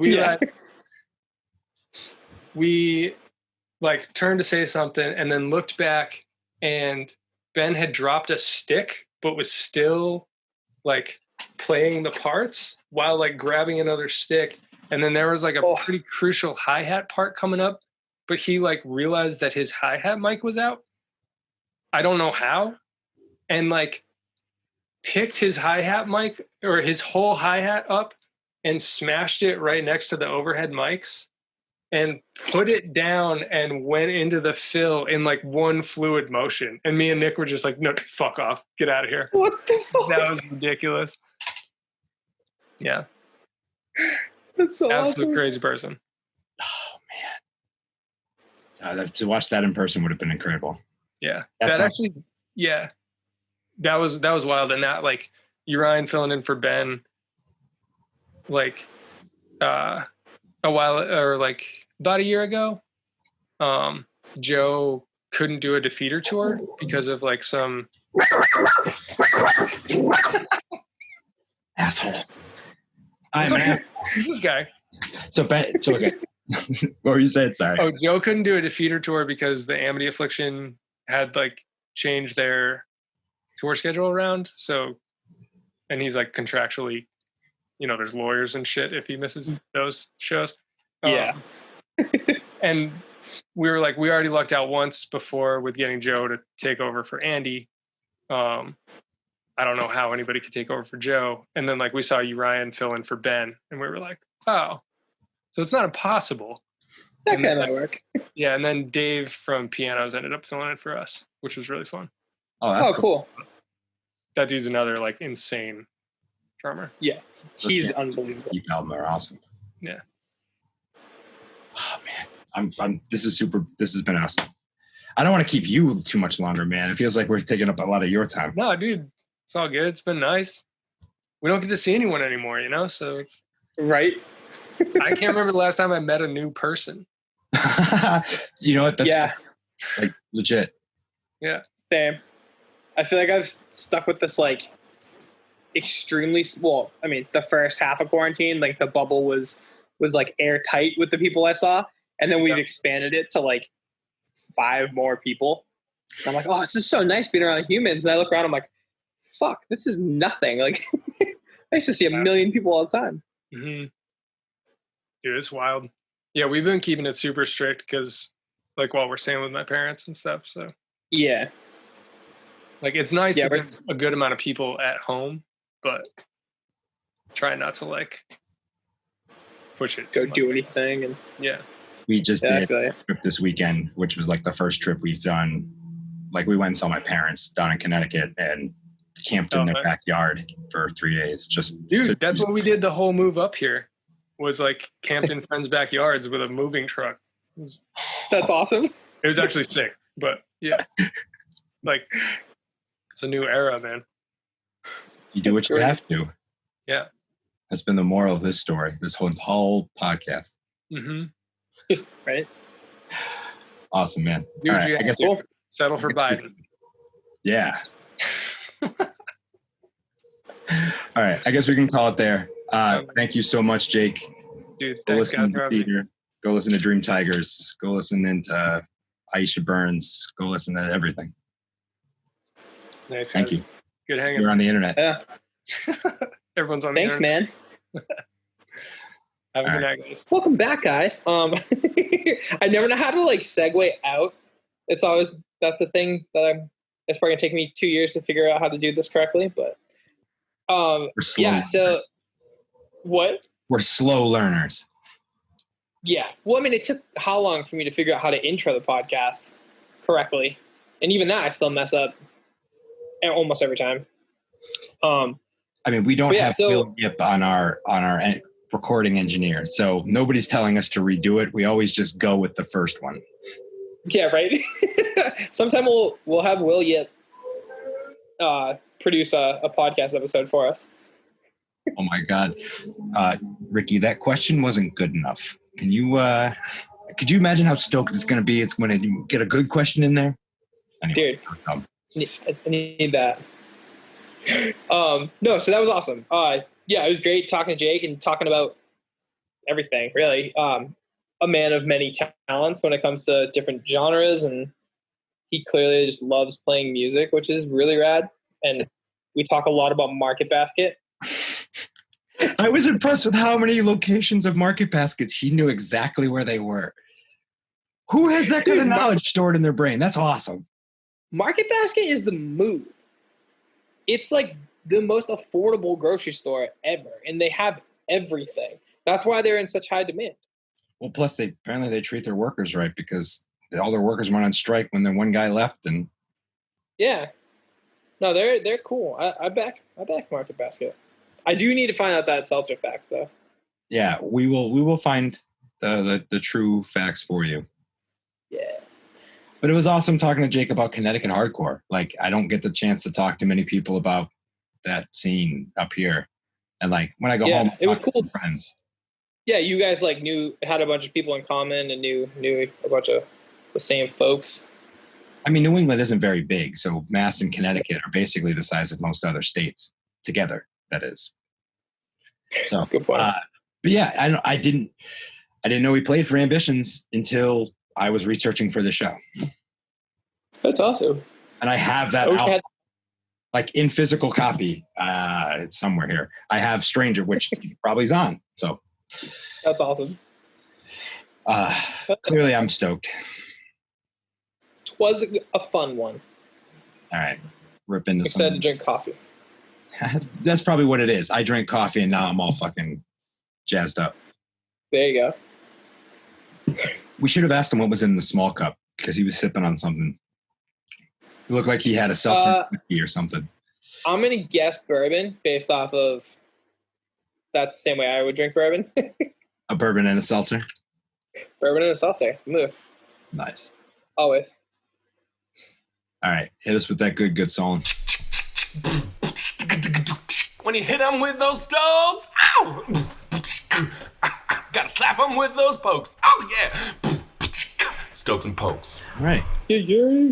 we like turned to say something and then looked back, and Ben had dropped a stick, but was still like playing the parts while like grabbing another stick. And then there was like a pretty crucial hi-hat part coming up, but he like realized that his hi-hat mic was out. I don't know how. And like picked his hi-hat mic or his whole hi-hat up and smashed it right next to the overhead mics and put it down and went into the fill in like one fluid motion. And me and Nick were just like, no, fuck off. Get out of here. What the fuck? That was ridiculous. Yeah. That's so Absolute awesome. crazy person. Oh man, to watch that in person would have been incredible. Yeah. That's that actually, yeah. That was wild. And that like Urian filling in for Ben, like a while or like about a year ago, Joe couldn't do a Defeater tour because of like some Asshole. this guy. So okay. What were you saying? Sorry. Oh, Joe couldn't do a Defeater tour because the Amity Affliction had like changed their tour schedule around. So, and he's like contractually, you know, there's lawyers and shit if he misses those shows. Yeah. And we were like, we already lucked out once before with getting Joe to take over for Andy. I don't know how anybody could take over for Joe. And then like we saw Urian fill in for Ben, and we were like, oh, so it's not impossible. That And kind then, of work. Yeah, and then Dave from Pianos ended up filling in for us, which was really fun. Oh, that's Oh, cool. That dude's another like insane drummer. Yeah. He's unbelievable. Deep album are awesome. Yeah. Oh man, I'm. This has been awesome. I don't want to keep you too much longer, man. It feels like we're taking up a lot of your time. No, dude, it's all good. It's been nice. We don't get to see anyone anymore, you know. So it's Right? I can't remember the last time I met a new person. You know what? That's Yeah. like legit. Yeah. Same. I feel like I've stuck with this like extremely well. I mean, the first half of quarantine, like the bubble was like airtight with the people I saw, and then we've expanded it to like 5 more people. And I'm like, oh, this is so nice being around humans. And I look around, I'm like, fuck, this is nothing. Like, I used to see a million people all the time. Mm-hmm. Dude, it's wild. Yeah, we've been keeping it super strict because, like, while we're staying with my parents and stuff. So, Yeah. like, it's nice Yeah, to get a good amount of people at home, but try not to like push it. Go too do much. anything. And We just yeah, I did feel a you. trip this weekend, which was like the first trip we've done. Like we went and saw my parents down in Connecticut and camped in their nice. backyard for 3 days. Just Dude, that's what we did the whole move up here. Was like camped in friends' backyards with a moving truck. That's awesome. It was actually sick, but yeah, like it's a new era, man. You do what you great. have to. Yeah. That's been the moral of this story, this whole podcast. Mm-hmm. Right? Awesome, man. Do All what right, you I have guess to. Settle for Biden. Yeah. All right. I guess we can call it there. Thank you so much, Jake. Dude, Go thanks, listen guys, for to having me. Peter. Go listen to Dreamtigers. Go listen into Aisha Burns. Go listen to everything. Thanks, Thank guys. you. Good hanging. You're on the internet. Yeah. Everyone's on the Thanks, internet. man. Have a All good night, guys. Welcome back, guys. I never know how to like segue out. It's always that's a thing that it's probably gonna take me 2 years to figure out how to do this correctly. But We're slow yeah. learners. So what? We're slow learners. Yeah. Well, I mean, it took how long for me to figure out how to intro the podcast correctly, and even that I still mess up almost every time. I mean, we don't yeah, have so- Will Yip on our recording engineer, so nobody's telling us to redo it. We always just go with the first one. Yeah, right. Sometime we'll have Will Yip produce a podcast episode for us. Oh my God, Ricky, that question wasn't good enough. Can you? Could you imagine how stoked it's going to be? It's when you get a good question in there. Anyway, Dude, I need that. No, so that was awesome. Yeah, it was great talking to Jake and talking about everything, really. A man of many talents when it comes to different genres, and he clearly just loves playing music, which is really rad. And we talk a lot about Market Basket. I was impressed with how many locations of Market Baskets he knew exactly where they were. Who has that kind of knowledge stored in their brain? That's awesome. Market Basket is the move. It's like the most affordable grocery store ever, and they have everything. That's why they're in such high demand. Well, plus they treat their workers right, because all their workers went on strike when the one guy left, and yeah, no, they're cool. I back Market Basket. I do need to find out that seltzer fact though. Yeah, we will find the true facts for you. Yeah. But it was awesome talking to Jake about Connecticut hardcore. Like, I don't get the chance to talk to many people about that scene up here. And like when I go home, it was cool. Friends. Yeah, you guys like had a bunch of people in common and knew a bunch of the same folks. I mean, New England isn't very big, so Mass and Connecticut are basically the size of most other states together. That is. So good point. But yeah, I didn't know he played for Ambitions until I was researching for the show. That's awesome. And I have that album, like in physical copy. It's somewhere here. I have Stranger, which probably is on. So that's awesome. Clearly, I'm stoked. It was a fun one. All right, rip into excited to drink coffee. That's probably what it is. I drank coffee and now I'm all fucking jazzed up. There you go. We should have asked him what was in the small cup because he was sipping on something. It looked like he had a seltzer or something. I'm going to guess bourbon based off of that's the same way I would drink bourbon. A bourbon and a seltzer? Bourbon and a seltzer. Move. Nice. Always. All right. Hit us with that good song. When you hit them with those stoves, ow! Gotta slap them with those pokes. Oh, yeah! Stokes and pokes. All right. Yeah.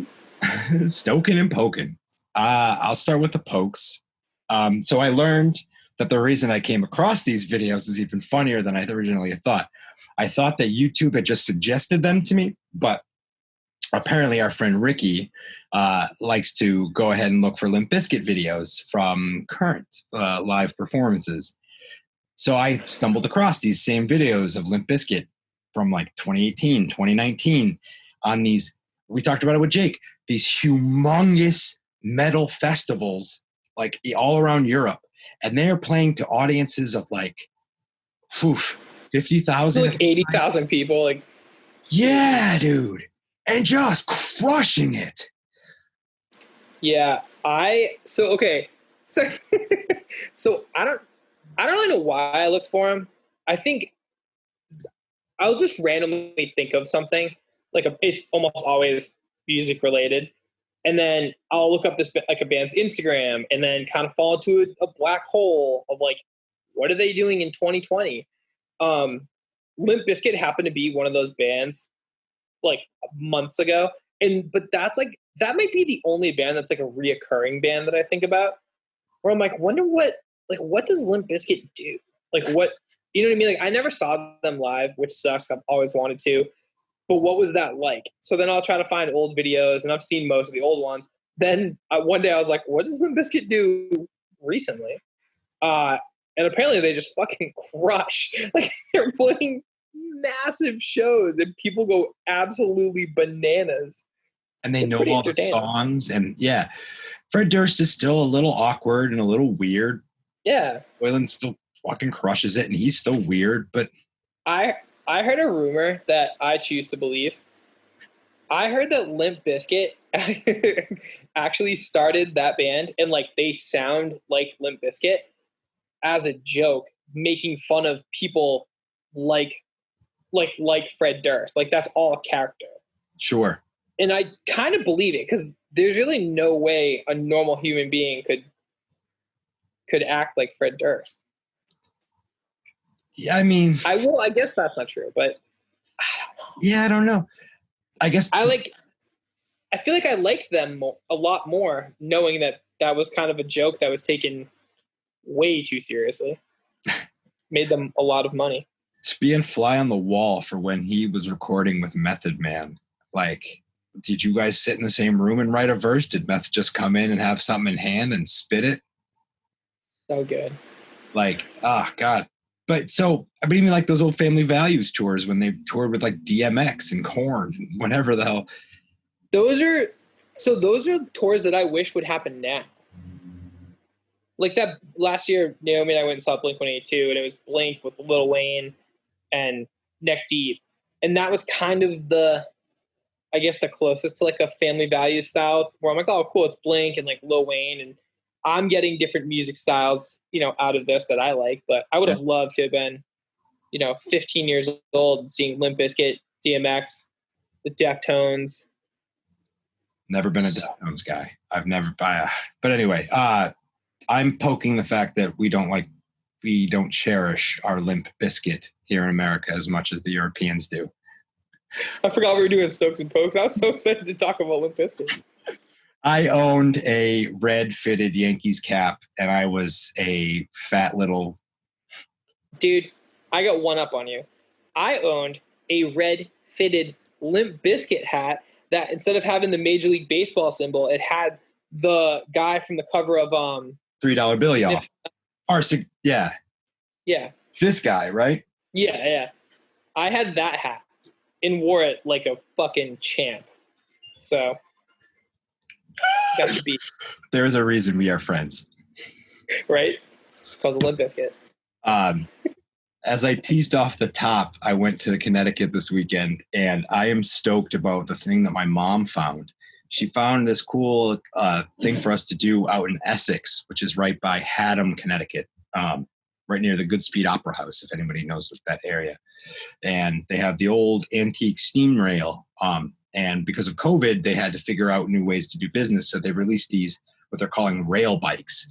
Stoking and poking. I'll start with the pokes. So I learned that the reason I came across these videos is even funnier than I originally thought. I thought that YouTube had just suggested them to me, but apparently our friend Ricky likes to go ahead and look for Limp Bizkit videos from current live performances. So I stumbled across these same videos of Limp Bizkit from like 2018, 2019 on these, we talked about it with Jake, these humongous metal festivals like all around Europe. And they're playing to audiences of like 50,000. Like 80,000 people. Like, yeah, dude. And just crushing it. Yeah, so I don't really know why I looked for him. I think I'll just randomly think of something like it's almost always music related, and then I'll look up this like a band's Instagram, and then kind of fall into a black hole of like, what are they doing in 2020? Limp Bizkit happened to be one of those bands like months ago, but that's like that might be the only band that's like a reoccurring band that I think about, where I'm like, wonder what does Limp Bizkit do? Like what, you know what I mean? Like I never saw them live, which sucks. I've always wanted to, but what was that like? So then I'll try to find old videos, and I've seen most of the old ones. Then one day I was like, what does Limp Bizkit do recently? And apparently they just fucking crush. Like they're playing massive shows and people go absolutely bananas. And they know all the songs. And yeah, Fred Durst is still a little awkward and a little weird. Yeah. Waylon still fucking crushes it, and he's still weird, but I I heard a rumor that I choose to believe. I heard that Limp Bizkit actually started that band, and like they sound like Limp Bizkit as a joke, making fun of people like Fred Durst. Like that's all a character. Sure. And I kind of believe it because there's really no way a normal human being could act like Fred Durst. Yeah, I mean, I guess that's not true, but I don't know. Yeah, I don't know. I guess I feel like I like them a lot more knowing that was kind of a joke that was taken way too seriously. Made them a lot of money. To be a fly on the wall for when he was recording with Method Man, like, did you guys sit in the same room and write a verse? Did Meth just come in and have something in hand and spit it? So good. Like, God. But so, I mean, even like those old Family Values tours when they toured with like DMX and Korn, whatever the hell. Those are tours that I wish would happen now. Like that last year, Naomi and I went and saw Blink-182, and it was Blink with Lil Wayne and Neck Deep. And that was kind of the closest to like a Family Values style where I'm like, oh, cool, it's Blink and like Lil Wayne. And I'm getting different music styles, out of this that I like. But I would have loved to have been, 15 years old and seeing Limp Bizkit, DMX, the Deftones. Never been a Deftones guy. I've never, but anyway, I'm poking the fact that we don't cherish our Limp Bizkit here in America as much as the Europeans do. I forgot we were doing Stokes and Pokes. I was so excited to talk about Limp Bizkit. I owned a red fitted Yankees cap, and I was a fat little dude. I got one up on you. I owned a red fitted Limp Bizkit hat that instead of having the Major League Baseball symbol, it had the guy from the cover of $3 bill, y'all. Yeah. This guy, right? Yeah. I had that hat and wore it like a fucking champ. So got to be. There's a reason we are friends, right? It's because of Limp Bizkit. As I teased off the top, I went to Connecticut this weekend, and I am stoked about the thing that my mom found. She found this cool thing for us to do out in Essex, which is right by Haddam, Connecticut, right near the Goodspeed Opera House, if anybody knows that area. And they have the old antique steam rail. And because of COVID, they had to figure out new ways to do business. So they released these, what they're calling rail bikes.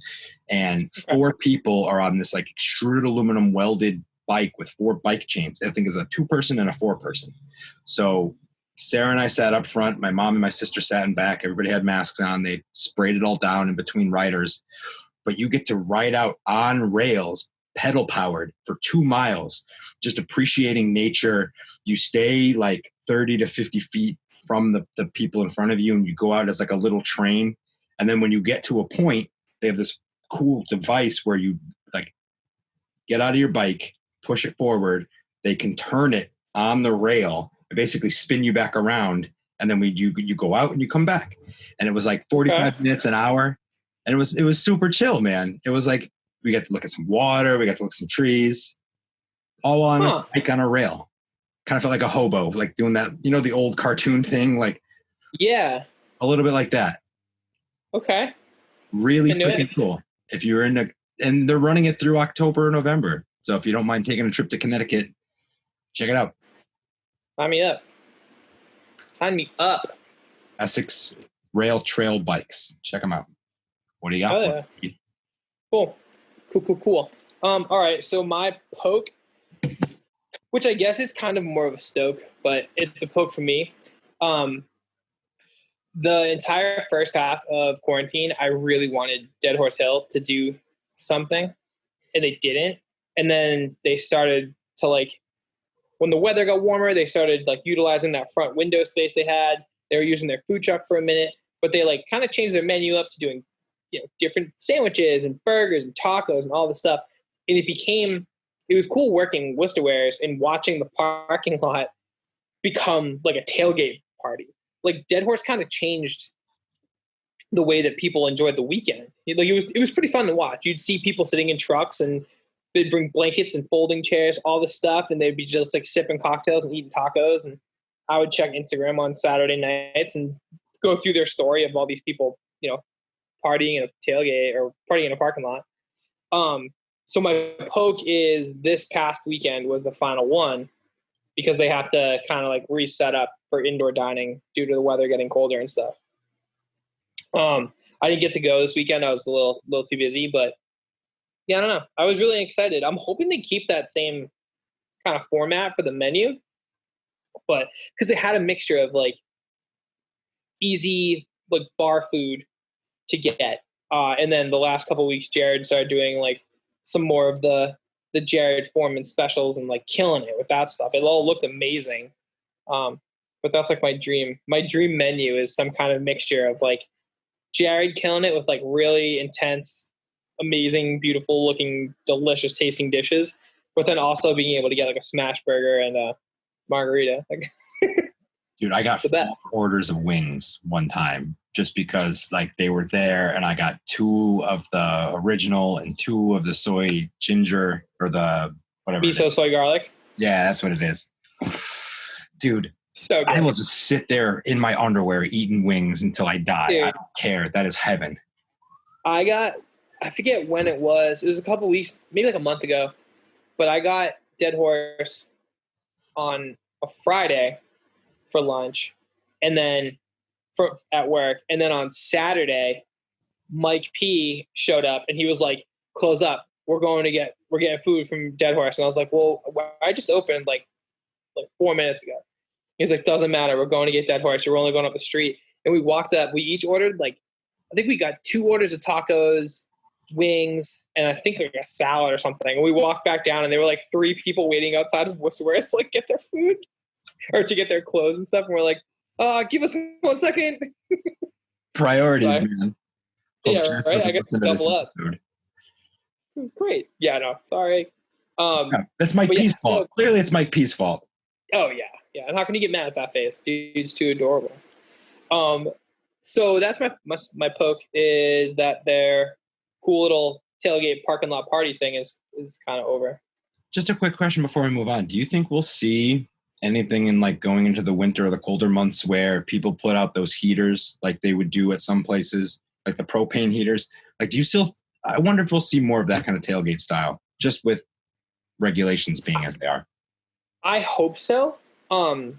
And 4 people are on this like extruded aluminum welded bike with 4 bike chains. I think it's a 2-person and a 4-person. So Sarah and I sat up front. My mom and my sister sat in back. Everybody had masks on. They sprayed it all down in between riders. But you get to ride out on rails, pedal powered for 2 miles, just appreciating nature. You stay like 30 to 50 feet from the people in front of you, and you go out as like a little train. And then when you get to a point, they have this cool device where you like get out of your bike, push it forward. They can turn it on the rail and basically spin you back around. And then you go out and you come back. And it was like 45 minutes, an hour. And it was super chill, man. It was like, we got to look at some water. We got to look at some trees, all on this bike on a rail. Kind of felt like a hobo, like doing that, the old cartoon thing. Like, yeah, a little bit like that. Okay. Really freaking cool. If you're and they're running it through October or November. So if you don't mind taking a trip to Connecticut, check it out. Sign me up. Sign me up. Essex Rail Trail Bikes. Check them out. What do you got for me? Cool. All right. So my poke, which I guess is kind of more of a stoke, but it's a poke for me. The entire first half of quarantine, I really wanted Dead Horse Hill to do something, and they didn't. And then they started to when the weather got warmer, they started utilizing that front window space they had. They were using their food truck for a minute, but they kind of changed their menu up to doing different sandwiches and burgers and tacos and all this stuff. And it was cool working Worcester Wares and watching the parking lot become like a tailgate party. Like Dead Horse kind of changed the way that people enjoyed the weekend. It was pretty fun to watch. You'd see people sitting in trucks and they'd bring blankets and folding chairs, all this stuff, and they'd be just like sipping cocktails and eating tacos. And I would check Instagram on Saturday nights and go through their story of all these people, partying in a tailgate or partying in a parking lot. So my poke is this past weekend was the final one because they have to kind of like reset up for indoor dining due to the weather getting colder and stuff. I didn't get to go this weekend. I was a little too busy, but yeah, I don't know. I was really excited. I'm hoping they keep that same kind of format for the menu, but because they had a mixture of like easy like bar food to get. And then the last couple of weeks, Jared started doing like some more of the Jared Foreman specials and like killing it with that stuff. It all looked amazing. But that's like my dream. My dream menu is some kind of mixture of like Jared killing it with like really intense, amazing, beautiful looking, delicious tasting dishes, but then also being able to get like a smash burger and a margarita. Like, dude, I got the best 4 orders of wings one time just because like they were there, and I got 2 of the original and 2 of the soy ginger or the whatever. Miso soy garlic. Yeah, that's what it is. Dude, so good. I will just sit there in my underwear eating wings until I die. Dude. I don't care. That is heaven. I forget when it was. It was a couple weeks, maybe like a month ago, but I got Dead Horse on a Friday for lunch, and then at work, and then on Saturday, Mike P showed up, and he was like, "Close up. We're getting food from Dead Horse." And I was like, "Well, I just opened like 4 minutes ago." He's like, "Doesn't matter. We're going to get Dead Horse. We're only going up the street." And we walked up. We each ordered I think we got 2 orders of tacos, wings, and I think like a salad or something. And we walked back down, and there were like 3 people waiting outside of Worcester to like get their food or to get their clothes and stuff. And we're like, give us 1 second. Priorities, Sorry. man. Yeah, Jess right. doesn't I guess listen to this double up. episode. It was great. Yeah, no, sorry. Yeah, that's Mike P's fault. Clearly, it's Mike P's fault. Oh yeah. And how can you get mad at that face? Dude's too adorable. So that's my poke is that their cool little tailgate parking lot party thing is kind of over. Just a quick question before we move on. Do you think we'll see anything in like going into the winter or the colder months where people put out those heaters like they would do at some places, like the propane heaters? Like, I wonder if we'll see more of that kind of tailgate style, just with regulations being as they are. I hope so. So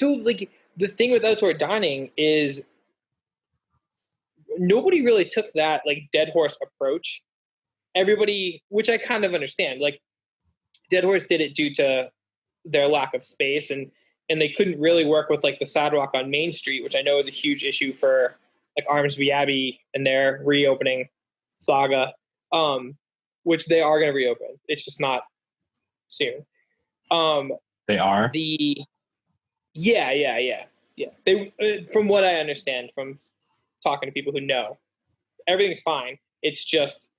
like the thing with outdoor dining is nobody really took that like Dead Horse approach. Everybody, which I kind of understand, like Dead Horse did it due to their lack of space, and they couldn't really work with like the sidewalk on Main Street, which I know is a huge issue for like Armsby Abbey and their reopening saga, which they are going to reopen. It's just not soon. They are? Yeah. They, from what I understand from talking to people who know, everything's fine. It's just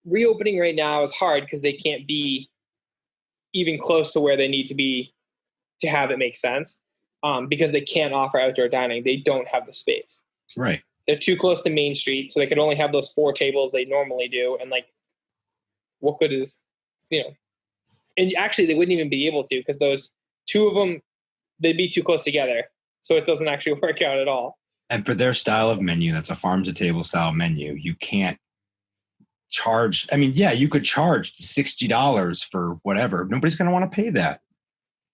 reopening right now is hard because they can't be even close to where they need to be to have it make sense, because they can't offer outdoor dining. They don't have the space. Right. They're too close to Main Street, so they could only have those 4 tables they normally do. And like, what good is, and actually they wouldn't even be able to, because those 2 of them, they'd be too close together. So it doesn't actually work out at all. And for their style of menu, that's a farm to table style menu, you can't charge. I mean, yeah, you could charge $60 for whatever. Nobody's going to want to pay that.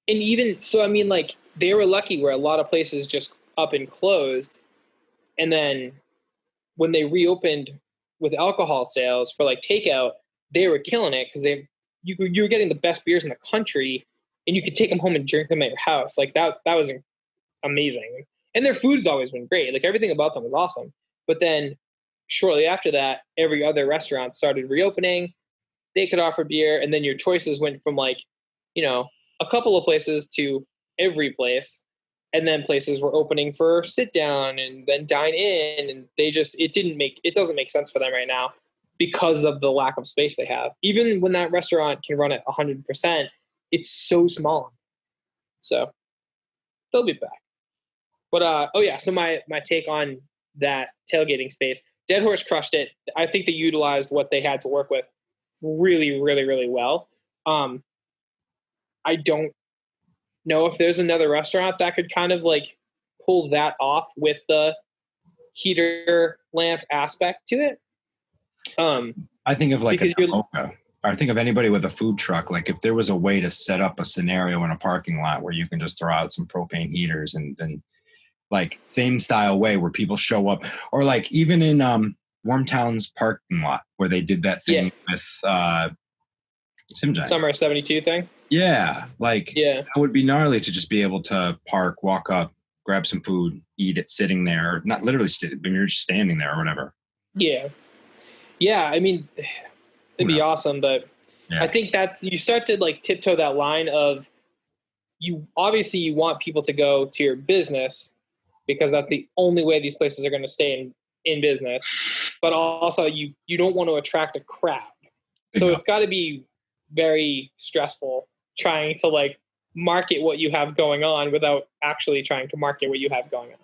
And even so, I mean, like they were lucky where a lot of places just up and closed. And then when they reopened with alcohol sales for like takeout, they were killing it because you were getting the best beers in the country, and you could take them home and drink them at your house. Like that was amazing. And their food's always been great. Like everything about them was awesome. But then shortly after that, every other restaurant started reopening. They could offer beer, and then your choices went from like, a couple of places to every place. And then places were opening for sit down and then dine in, and it doesn't make sense for them right now because of the lack of space they have. Even when that restaurant can run at 100%, it's so small. So they'll be back. But so my take on that tailgating space, Dead Horse crushed it. I think they utilized what they had to work with really, really, really well. I don't know if there's another restaurant that could kind of like pull that off with the heater lamp aspect to it. I think of like because I think of anybody with a food truck. Like if there was a way to set up a scenario in a parking lot where you can just throw out some propane heaters and then like same style way where people show up, or like even in Wormtown's parking lot where they did that thing with Simjai. Summer 72 thing. Yeah, like it would be gnarly to just be able to park, walk up, grab some food, eat it sitting there, not literally sitting, but you're just standing there or whatever. Yeah. I mean, it'd be awesome, but I think that's, you start to like tiptoe that line of you want people to go to your business because that's the only way these places are going to stay in business, but also you don't want to attract a crowd. So it's got to be very stressful trying to like market what you have going on without actually trying to market what you have going on.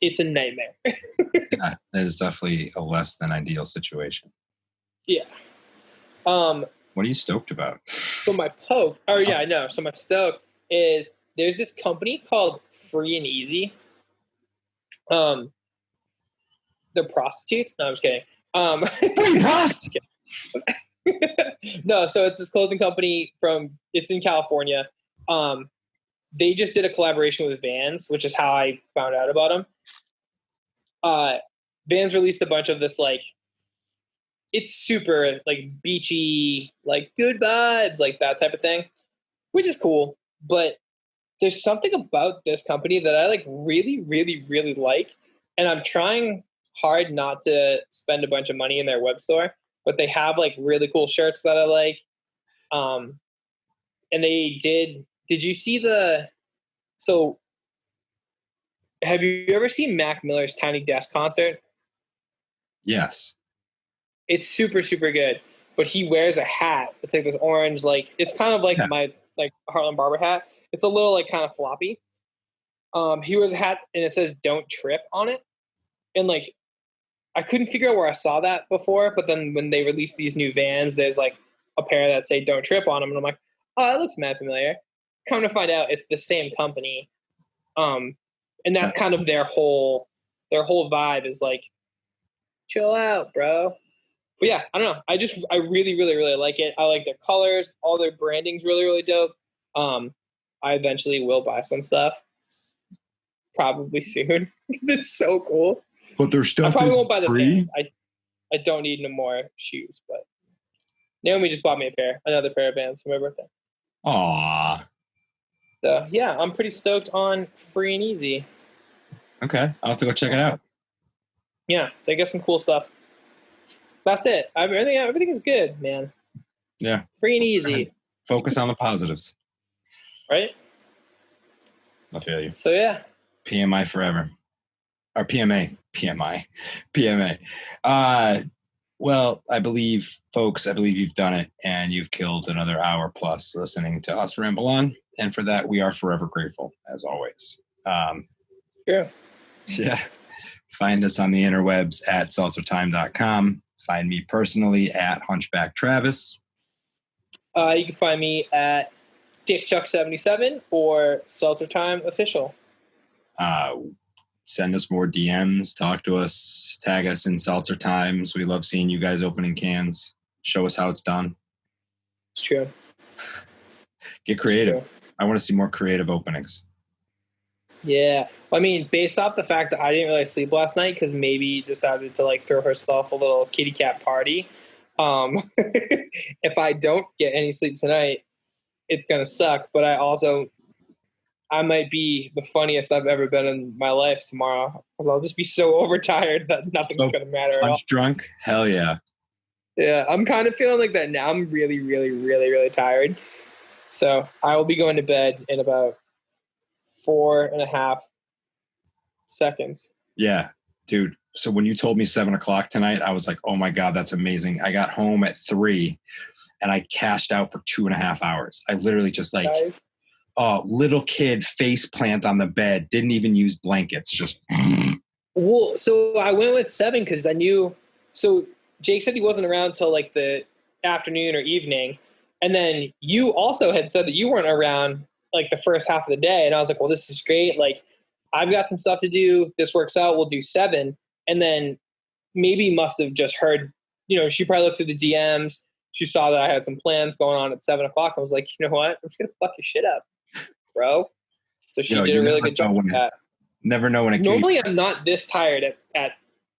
It's a nightmare. Yeah, that is definitely a less than ideal situation. Yeah. What are you stoked about? So my poke, I know. So my stoke is there's this company called Free and Easy. They're prostitutes. No, I'm just kidding. Just kidding. No, so it's this clothing company it's in California. They just did a collaboration with Vans, which is how I found out about them. Vans released a bunch of this, like, it's super, like, beachy, like, good vibes, like, that type of thing, which is cool. But there's something about this company that I, like, really, really, really like. And I'm trying hard not to spend a bunch of money in their web store. But they have, like, really cool shirts that I like. And they did you see so have you ever seen Mac Miller's Tiny Desk concert? Yes. It's super, super good. But he wears a hat. It's like this orange, like, it's kind of like my, like, Harlem Barber hat. It's a little, like, kind of floppy. He wears a hat and it says "Don't Trip" on it. And, like, I couldn't figure out where I saw that before, but then when they released these new Vans, there's like a pair that say "Don't Trip" on them, and I'm like, oh, that looks mad familiar. Come to find out, it's the same company, and that's kind of their whole vibe is like, chill out, bro. But yeah, I don't know. I really, really, really like it. I like their colors. All their branding's really, really dope. I eventually will buy some stuff, probably soon, because it's so cool. But their stuff I probably is won't buy the free. Vans. I don't need no more shoes, but Naomi just bought me another pair of Vans for my birthday. Aww. So yeah, I'm pretty stoked on Free and Easy. Okay, I'll have to go check it out. Yeah, they got some cool stuff. That's it. Everything is good, man. Yeah. Free and Easy. Focus on the positives. Right? I feel you. So yeah. PMI forever. Or PMA. Well, I believe you've done it, and you've killed another hour plus listening to us ramble on. And for that, we are forever grateful, as always. Sure. Yeah. Find us on the interwebs at seltzertime.com. Find me personally at Hunchback Travis. You can find me at DickChuck77 or Seltzer Time Official. Send us more DMs, talk to us, tag us in Seltzer Times. We love seeing you guys opening cans. Show us how it's done. It's true. Get creative. I want to see more creative openings. Yeah. I mean, based off the fact that I didn't really sleep last night because maybe decided to like throw herself a little kitty cat party. If I don't get any sleep tonight, it's going to suck. But I might be the funniest I've ever been in my life tomorrow because I'll just be so overtired that nothing's going to matter at all. Punch drunk? Hell yeah. Yeah, I'm kind of feeling like that now. I'm really, really, really, really tired. So I will be going to bed in about 4.5 seconds. Yeah, dude. So when you told me 7 o'clock tonight, I was like, oh my God, that's amazing. I got home at 3 and I cashed out for 2.5 hours. I literally just like... Guys. Oh, little kid face plant on the bed. Didn't even use blankets. Just Well, so I went with 7 because I knew. So Jake said he wasn't around till like the afternoon or evening, and then you also had said that you weren't around like the first half of the day, and I was like, well, this is great. Like, I've got some stuff to do. This works out. We'll do 7, and then maybe must have just heard. She probably looked through the DMs. She saw that I had some plans going on at 7 o'clock. I was like, you know what? I'm just gonna fuck your shit up, bro. So she did a really good job with that. Never know when it. Normally, I'm not this tired at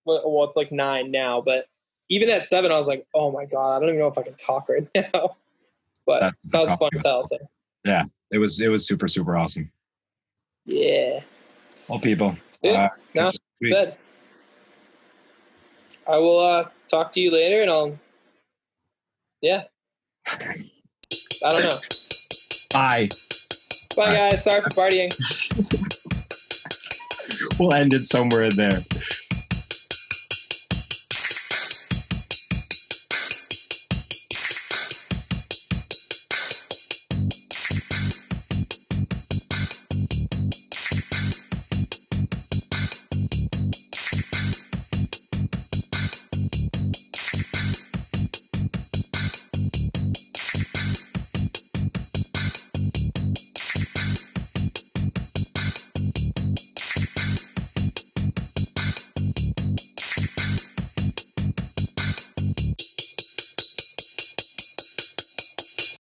well, it's like 9 now, but even at 7, I was like, oh my god, I don't even know if I can talk right now. But that was fun as hell. So. Yeah, it was super, super awesome. Yeah. All people. No, good. I will talk to you later, and I don't know. Bye. Bye, guys. Sorry for partying. We'll end it somewhere in there.